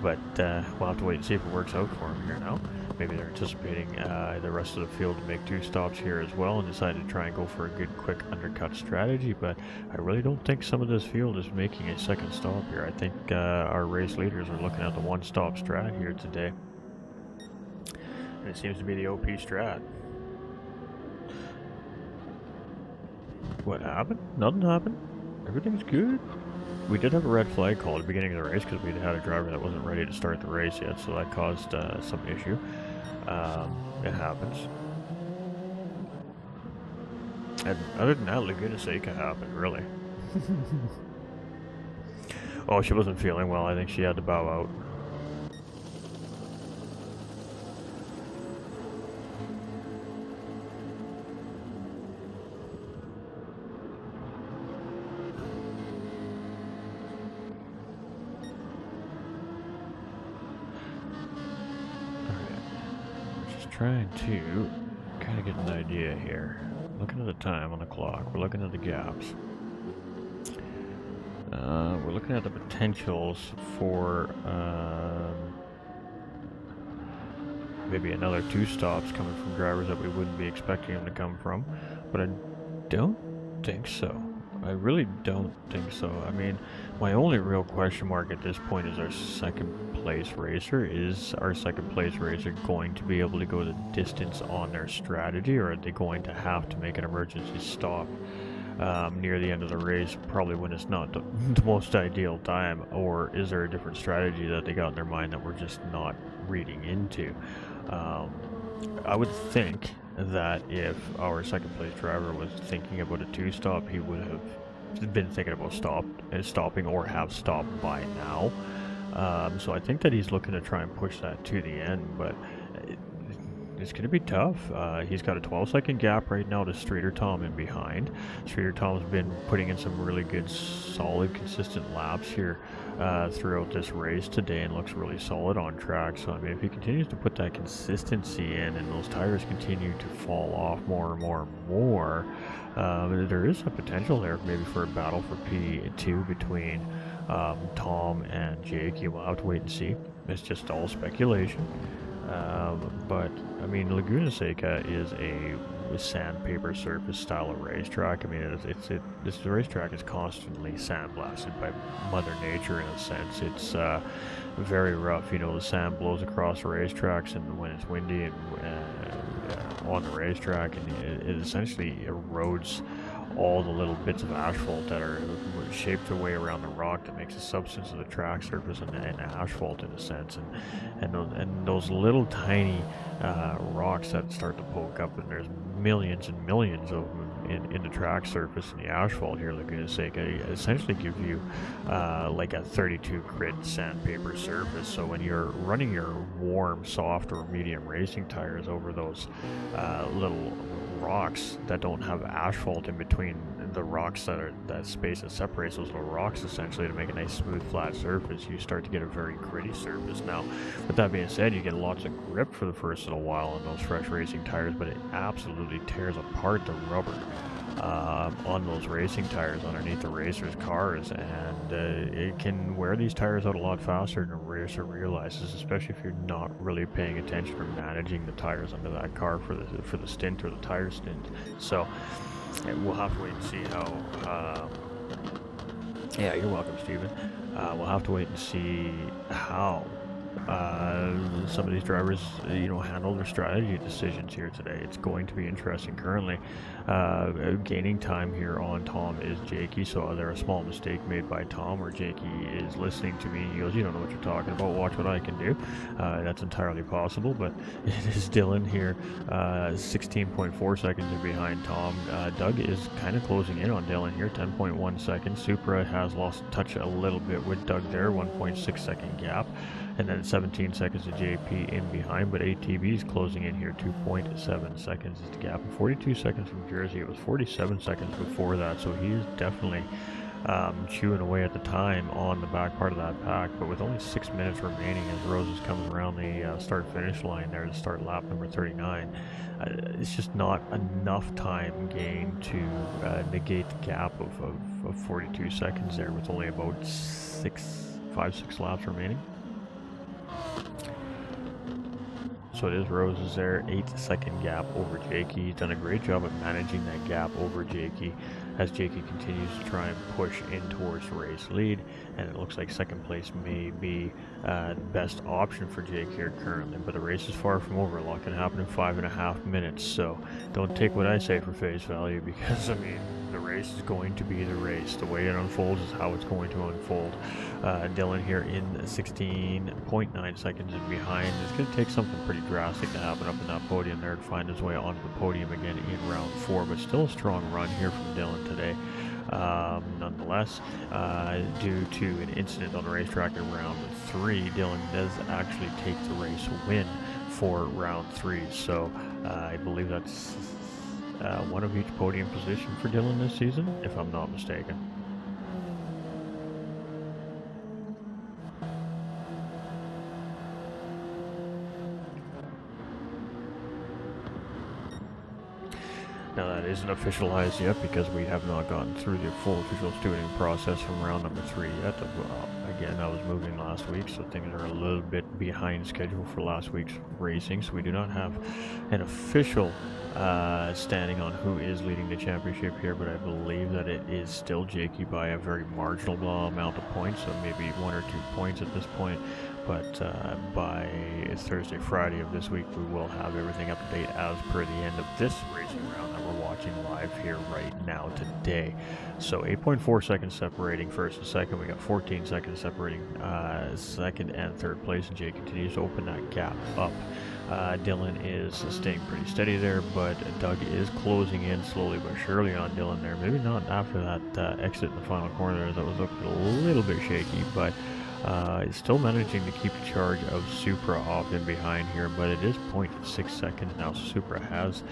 but we'll have to wait and see if it works out for him here now. Maybe they're anticipating the rest of the field to make 2 stops here as well, and decided to try and go for a good quick undercut strategy, but I really don't think some of this field is making a second stop here. I think our race leaders are looking at the 1-stop strat here today, and it seems to be the OP strat. What happened? Nothing happened. Everything's good. We did have a red flag call at the beginning of the race because we had a driver that wasn't ready to start the race yet, so that caused some issue. It happens. And other than that, Laguna Seca happened, really. Oh, she wasn't feeling well. I think she had to bow out. Trying to kind of get an idea here. Looking at the time on the clock, we're looking at the gaps. We're looking at the potentials for maybe another 2 stops coming from drivers that we wouldn't be expecting them to come from, but I don't think so. I really don't think so. I mean, my only real question mark at this point is our second place racer. Is our second place racer going to be able to go the distance on their strategy, or are they going to have to make an emergency stop near the end of the race, probably when it's not the most ideal time? Or is there a different strategy that they got in their mind that we're just not reading into? I would think that if our second place driver was thinking about a 2-stop, he would have been thinking about stopping or have stopped by now. So I think that he's looking to try and push that to the end, but it's going to be tough. He's got a 12-second gap right now to Streeter Tom in behind. Streeter Tom's been putting in some really good, solid, consistent laps here throughout this race today and looks really solid on track. So, I mean, if he continues to put that consistency in and those tires continue to fall off more and more and more, there is a potential there maybe for a battle for P2 between Tom and Jake. You will have to wait and see. It's just all speculation. But I mean, Laguna Seca is a sandpaper surface style of racetrack. I mean, this racetrack is constantly sandblasted by Mother Nature in a sense. It's very rough. You know, the sand blows across the racetracks, and when it's windy and on the racetrack, and it essentially erodes all the little bits of asphalt that are shaped their way around the rock that makes the substance of the track surface and asphalt in a sense, and those little tiny rocks that start to poke up, and there's millions and millions of them in the track surface and the asphalt here. Laguna Seca essentially gives you like a 32 grit sandpaper surface. So when you're running your warm, soft, or medium racing tires over those little rocks that don't have asphalt in between the rocks that space that separates those little rocks essentially to make a nice smooth flat surface, you start to get a very gritty surface. Now, with that being said, you get lots of grip for the first little while on those fresh racing tires, but it absolutely tears apart the rubber on those racing tires underneath the racers' cars, and it can wear these tires out a lot faster than a racer realizes, especially if you're not really paying attention or managing the tires under that car for the stint or the tire stint. So we'll have to wait and see how yeah, you're welcome, Steven. We'll have to wait and see how some of these drivers, handle their strategy decisions here today. It's going to be interesting. Currently, gaining time here on Tom is Jakey, so there a small mistake made by Tom where Jakey is listening to me. He goes, "You don't know what you're talking about. Watch what I can do." That's entirely possible, but it is Dylan here, 16.4 seconds in behind Tom. Doug is kind of closing in on Dylan here, 10.1 seconds. Supra has lost touch a little bit with Doug there, 1.6 second gap. And then 17 seconds to JP in behind, but ATV is closing in here, 2.7 seconds is the gap. And 42 seconds from Jersey. It was 47 seconds before that, so he is definitely chewing away at the time on the back part of that pack. But with only 6 minutes remaining as Roses comes around the start-finish line there to start lap number 39, it's just not enough time gained to negate the gap of 42 seconds there with only about 5-6 laps remaining. So it is Roses there, 8-second gap over Jakey. He's done a great job of managing that gap over Jakey as Jakey continues to try and push in towards the race lead. And it looks like second place may be the best option for Jake here currently. But the race is far from over. A lot can happen in 5.5 minutes. So don't take what I say for face value, because, I mean, the race is going to be the race. The way it unfolds is how it's going to unfold. Dylan here in 16.9 seconds in behind. It's going to take something pretty drastic to happen up in that podium there to find his way onto the podium again in round 4, but still a strong run here from Dylan today. Nonetheless, due to an incident on the racetrack in round 3, Dylan does actually take the race win for round 3. So I believe that's one of each podium position for Dylan this season, if I'm not mistaken. Now that isn't officialized yet because we have not gotten through the full official stewarding process from round number 3 yet. Again, I was moving last week, so things are a little bit behind schedule for last week's racing, so we do not have an official standing on who is leading the championship here, but I believe that it is still Jakey by a very marginal amount of points, so maybe 1 or 2 points at this point. But by Thursday, Friday of this week, we will have everything up to date as per the end of this racing round that we're watching live here right now today. So 8.4 seconds separating first and second. We got 14 seconds separating second and third place, and Jake continues to open that gap up. Dylan is staying pretty steady there, but Doug is closing in slowly but surely on Dylan there. Maybe not after that exit in the final corner. That was looking a little bit shaky, but Is still managing to keep the charge of Supra off in behind here, but it is 0.6 seconds now. Supra has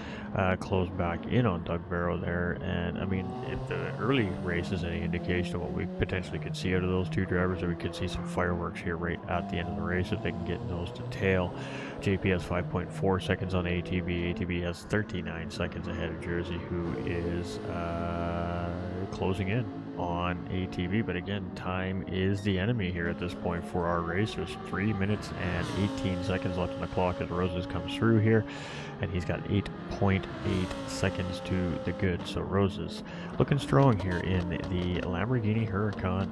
closed back in on Doug Barrow there, and I mean, if the early race is any indication of what we potentially could see out of those two drivers, or we could see some fireworks here right at the end of the race if they can get nose to tail. JP has 5.4 seconds on ATV. ATV has 39 seconds ahead of Jersey, who is closing in on ATV, but again, time is the enemy here at this point for our race. There's 3 minutes and 18 seconds left on the clock as Roses comes through here, and he's got 8.8 seconds to the good. So Roses looking strong here in the Lamborghini Huracan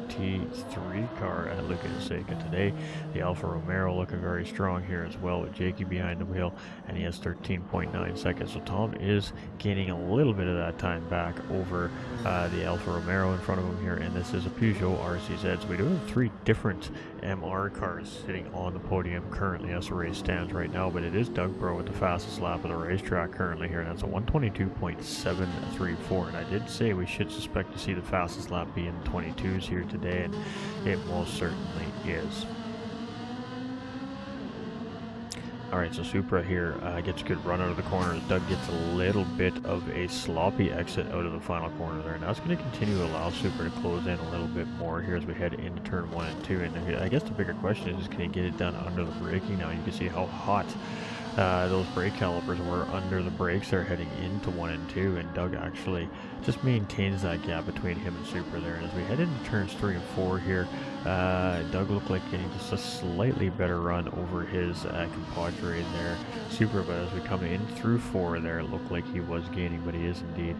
GT3 car at Laguna Seca today. The Alfa Romeo looking very strong here as well, with Jakey behind the wheel, and he has 13.9 seconds. So Tom is gaining a little bit of that time back over the Alfa Romeo in front of him here, and this is a Peugeot RCZ. So we do have 3 different MR cars sitting on the podium currently as the race stands right now, but it is Doug Barrow with the fastest lap of the racetrack currently here, and that's a 122.734, and I did say we should suspect to see the fastest lap be in the 22s here today, and it most certainly is. Alright, so Supra here gets a good run out of the corner. Doug gets a little bit of a sloppy exit out of the final corner there, and that's going to continue to allow Supra to close in a little bit more here as we head into turn 1 and 2. And I guess the bigger question is can he get it done under the braking now? You can see how hot those brake calipers were under the brakes there heading into 1 and 2, and Doug actually just maintains that gap between him and Supra there. And as we head into turns 3 and 4 here, Doug looked like getting just a slightly better run over his compadre there, Supra, but as we come in through 4 there, it looked like he was gaining, but he is indeed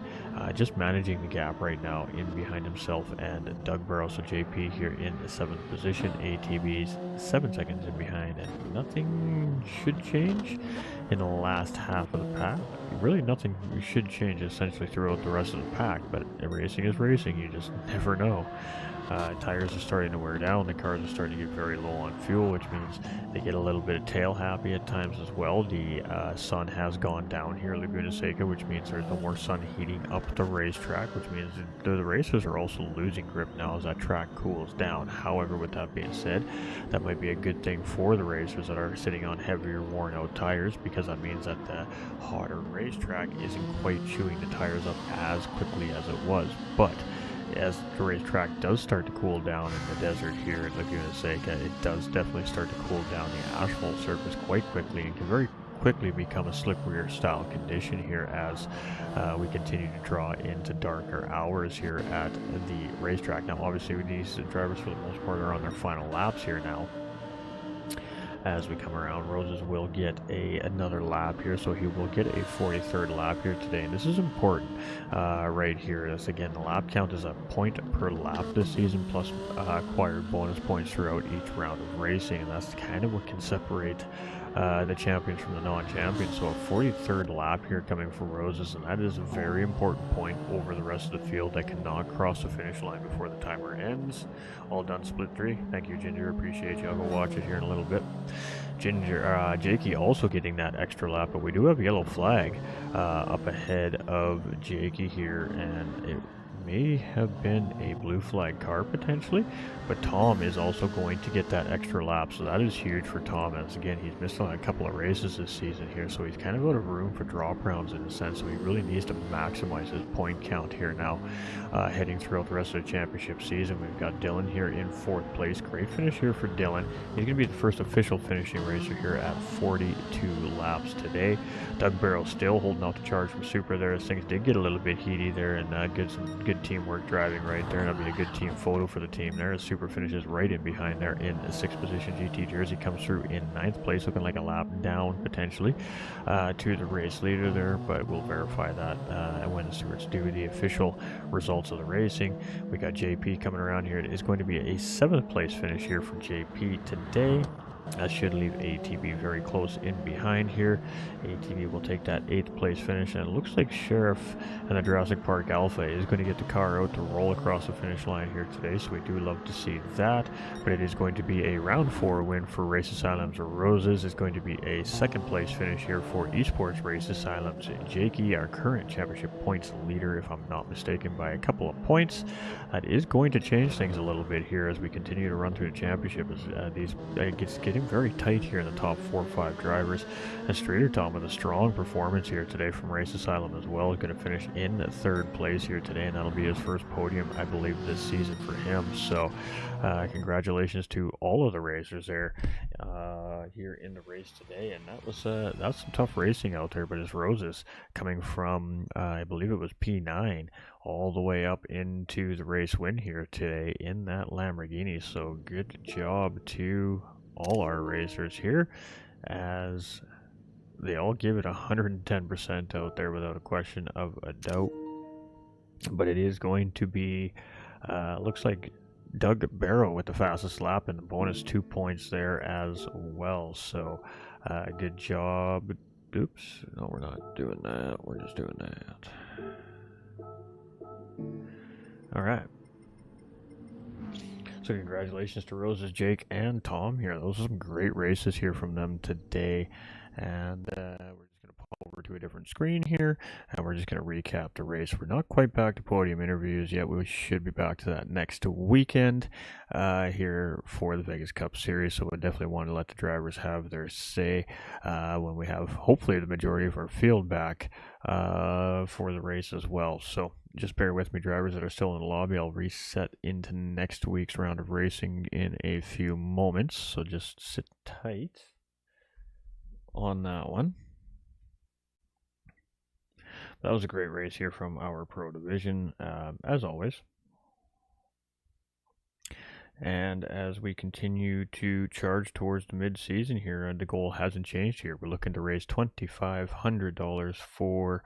just managing the gap right now in behind himself and Doug Barrow. So JP here in the 7th position, ATV's 7 seconds in behind, and nothing should change in the last half of the pack. Really nothing should change essentially throughout the rest of the pack, but racing is racing, you just never know. Tires are starting to wear down, the cars are starting to get very low on fuel, which means they get a little bit of tail happy at times as well. The sun has gone down here at Laguna Seca, which means there's no more sun heating up the racetrack, which means the racers are also losing grip now as that track cools down. However, with that being said, that might be a good thing for the racers that are sitting on heavier worn out tires, because that means that the hotter racetrack isn't quite chewing the tires up as quickly as it was. But as the racetrack does start to cool down in the desert here at Laguna Seca, it does definitely start to cool down the asphalt surface quite quickly, and can very quickly become a slipperier style condition here as we continue to draw into darker hours here at the racetrack. Now obviously these drivers for the most part are on their final laps here now. As we come around, Roses will get another lap here, so he will get a 43rd lap here today, and this is important right here. This again, the lap count is a point per lap this season, plus acquired bonus points throughout each round of racing, and that's kind of what can separate the champions from the non-champions. So a 43rd lap here coming from Roses, and that is a very important point over the rest of the field that cannot cross the finish line before the timer ends. All done, split 3. Thank you, Ginger. Appreciate you. I'll go watch it here in a little bit. Jakey also getting that extra lap, but we do have a yellow flag up ahead of Jakey here, and it may have been a blue flag car potentially, but Tom is also going to get that extra lap, so that is huge for Tom, as again he's missed on a couple of races this season here, so he's kind of out of room for drop rounds in a sense, so he really needs to maximize his point count here now heading throughout the rest of the championship season. We've got Dylan here in 4th place. Great finish here for Dylan. He's going to be the first official finishing racer here at 42 laps today. Doug Barrow still holding out the charge from Supra there, as things did get a little bit heaty there, and some good teamwork driving right there, and that'll be a good team photo for the team there as Supra finishes right in behind there in the 6th position. GT Jersey comes through in 9th place, looking like a lap down potentially to the race leader there, but we'll verify that when the stewards do the official results of the racing. We got JP coming around here. It is going to be a 7th place finish here for JP today. That should leave ATV very close in behind here. ATV will take that 8th place finish, and it looks like Sheriff and the Jurassic Park Alpha is going to get the car out to roll across the finish line here today, so we do love to see that. But it is going to be a round 4 win for Race Asylum's Roses. It's going to be a 2nd place finish here for Esports Race Asylum's Jakey, our current championship points leader, if I'm not mistaken, by a couple of points. That is going to change things a little bit here as we continue to run through the championship. As it's getting very tight here in the top 4 or 5 drivers. And Streeter Tom with a strong performance here today from Race Asylum as well. Is going to finish in 3rd place here today, and that'll be his first podium, I believe, this season for him. So congratulations to all of the racers there here in the race today. And that's some tough racing out there, but it's Roses coming from I believe it was P9 all the way up into the race win here today in that Lamborghini. So good job to all our racers here, as they all give it 110% out there without a question of a doubt. But it is going to be looks like Doug Barrow with the fastest lap and the bonus 2 points there as well. So good job. Oops, no, we're not doing that, we're just doing that. All right. So congratulations to Roses, Jake, and Tom here. Those are some great races here from them today. And we're just going to pop over to a different screen here, and we're just going to recap the race. We're not quite back to podium interviews yet. We should be back to that next weekend here for the Vegas Cup Series. So we definitely want to let the drivers have their say when we have hopefully the majority of our field back for the race as well. So just bear with me, drivers that are still in the lobby. I'll reset into next week's round of racing in a few moments. So just sit tight on that one. That was a great race here from our pro division, as always. And as we continue to charge towards the mid-season here, the goal hasn't changed here. We're looking to raise $2,500 for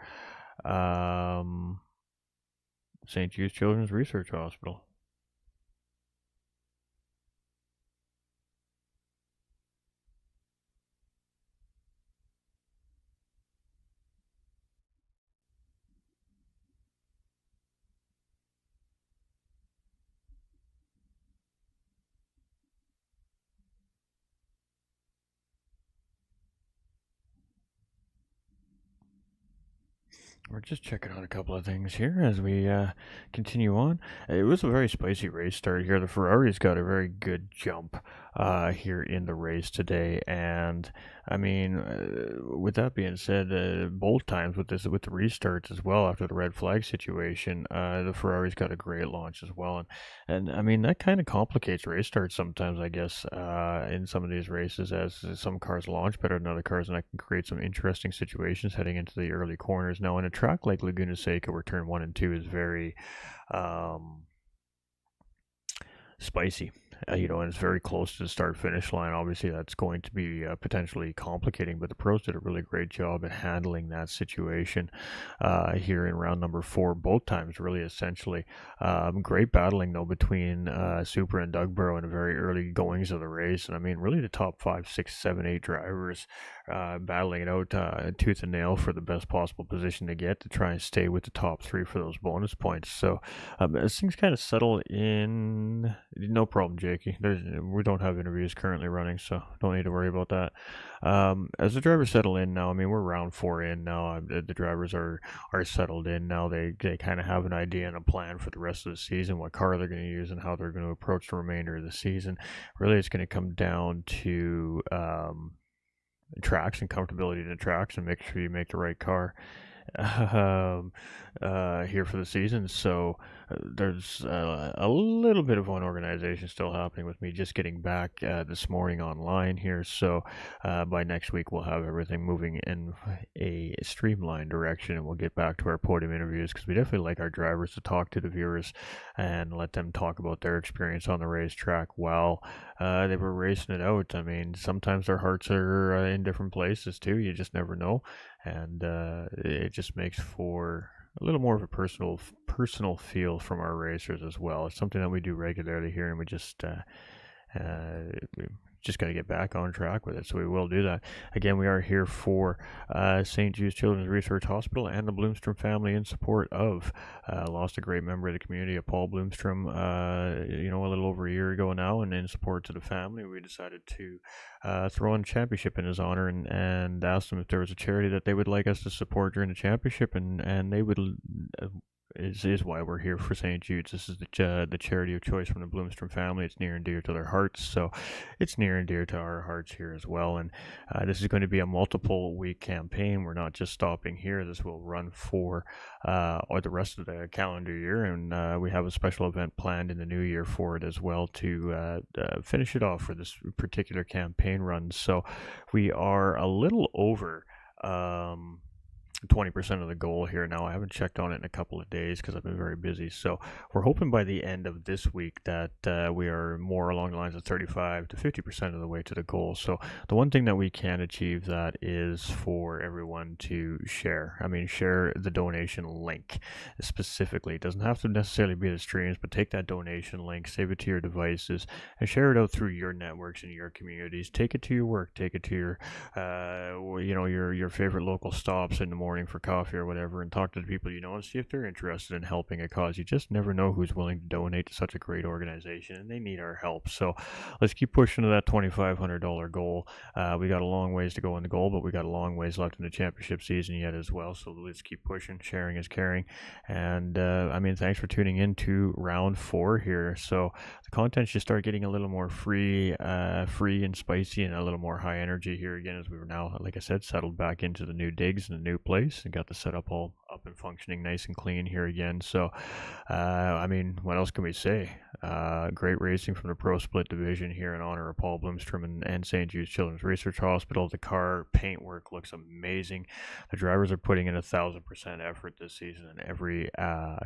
St. Jude's Children's Research Hospital. We're just checking out a couple of things here as we continue on. It was a very spicy race start here. The Ferrari's got a very good jump here in the race today, and I mean, with that being said, both times with the restarts as well after the red flag situation, the Ferrari's got a great launch as well, and I mean that kind of complicates race starts sometimes, I guess, in some of these races, as some cars launch better than other cars, and that can create some interesting situations heading into the early corners. Now, in a track like Laguna Seca, where turn 1 and 2 is very spicy, and it's very close to the start-finish line. Obviously, that's going to be potentially complicating, but the pros did a really great job at handling that situation here in round number 4, both times, really, essentially. Great battling, though, between Super and Doug Barrow in the very early goings of the race, and I mean, really the top 5, 6, 7, 8 drivers battling it out tooth and nail for the best possible position to get to try and stay with the top 3 for those bonus points. So as things kind of settle in, no problem, Jakey. We don't have interviews currently running, so don't need to worry about that. As the drivers settle in now, I mean, we're round 4 in now. The drivers are settled in now. They kind of have an idea and a plan for the rest of the season, what car they're going to use and how they're going to approach the remainder of the season. Really, it's going to come down to tracks and comfortability in the tracks, and make sure you make the right car here for the season. So there's a little bit of unorganization still happening with me just getting back this morning online here. So by next week we'll have everything moving in a streamlined direction, and we'll get back to our podium interviews, because we definitely like our drivers to talk to the viewers and let them talk about their experience on the racetrack while they were racing it out. I mean, sometimes their hearts are in different places too. You just never know, and it just makes for a little more of a personal feel from our racers as well. It's something that we do regularly here, and we just just got to get back on track with it. So we will do that. Again, we are here for St. Jude's Children's Research Hospital and the Bloomstrom family in support of lost a great member of the community, Paul Bloomstrom, a little over a year ago now, and in support to the family, we decided to throw on a championship in his honor and asked them if there was a charity that they would like us to support during the championship, and they would is why we're here for St. Jude's. This is the charity of choice from the Bloomstrom family. It's near and dear to their hearts, so it's near and dear to our hearts here as well. And this is going to be a multiple week campaign. We're not just stopping here. This will run for or the rest of the calendar year, and we have a special event planned in the new year for it as well to finish it off for this particular campaign run. So we are a little over 20% of the goal here now. I haven't checked on it in a couple of days because I've been very busy. So we're hoping by the end of this week that we are more along the lines of 35 to 50% of the way to the goal. So the one thing that we can achieve that is for everyone to share. I mean, share the donation link specifically. It doesn't have to necessarily be the streams, but take that donation link, save it to your devices, and share it out through your networks and your communities. Take it to your work. Take it to your favorite local stops in the morning for coffee or whatever, and talk to the people you know and see if they're interested in helping a cause. You just never know who's willing to donate to such a great organization, and they need our help. So let's keep pushing to that $2,500 goal. We got a long ways to go in the goal, but we got a long ways left in the championship season yet as well. So let's keep pushing. Sharing is caring. And thanks for tuning in to round 4 here. So the content should start getting a little more free and spicy and a little more high energy here again, as we were now, like I said, settled back into the new digs and the new place and got the setup all up and functioning nice and clean here again. So what else can we say? Great racing from the Pro Split division here in honor of Paul Bloomstrom and St. Jude's Children's Research Hospital. The car paintwork looks amazing. The drivers are putting in 1,000% effort this season in every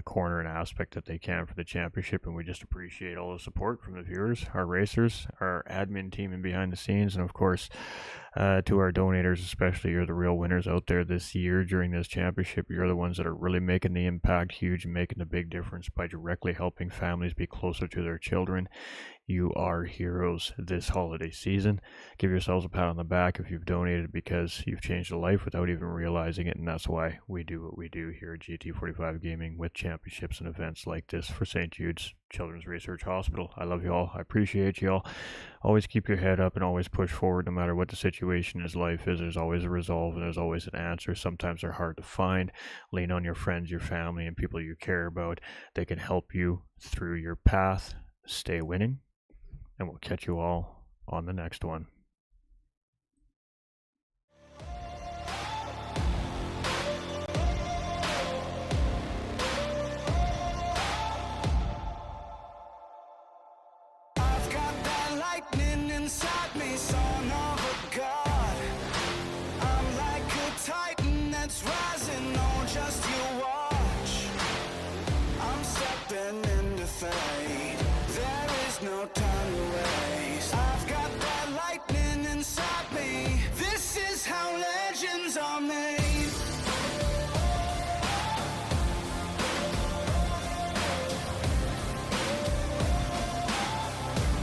corner and aspect that they can for the championship, and we just appreciate all the support from the viewers, our racers, our admin team and behind the scenes, and of course to our donators especially. You're the real winners out there this year during this championship. You're the ones that are really making the impact huge and making the big difference by directly helping families be closer to their children. You are heroes this holiday season. Give yourselves a pat on the back if you've donated, because you've changed a life without even realizing it, and that's why we do what we do here at GT45 Gaming with championships and events like this for St. Jude's Children's Research Hospital. I love you all. I appreciate you all. Always keep your head up and always push forward no matter what the situation in life is. There's always a resolve and there's always an answer. Sometimes they're hard to find. Lean on your friends, your family, and people you care about. They can help you through your path. Stay winning, and we'll catch you all on the next one. I've got that lightning inside me, son of a god. I'm like a titan that's rising, oh, just you watch. I'm stepping into fate. There is no time to waste. I've got that lightning inside me. This is how legends are made.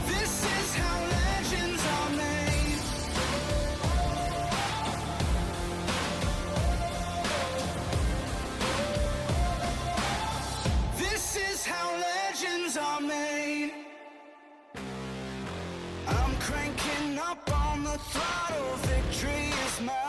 This is how legends are made. This is how legends are made. I'm cranking up on the throttle, victory is mine.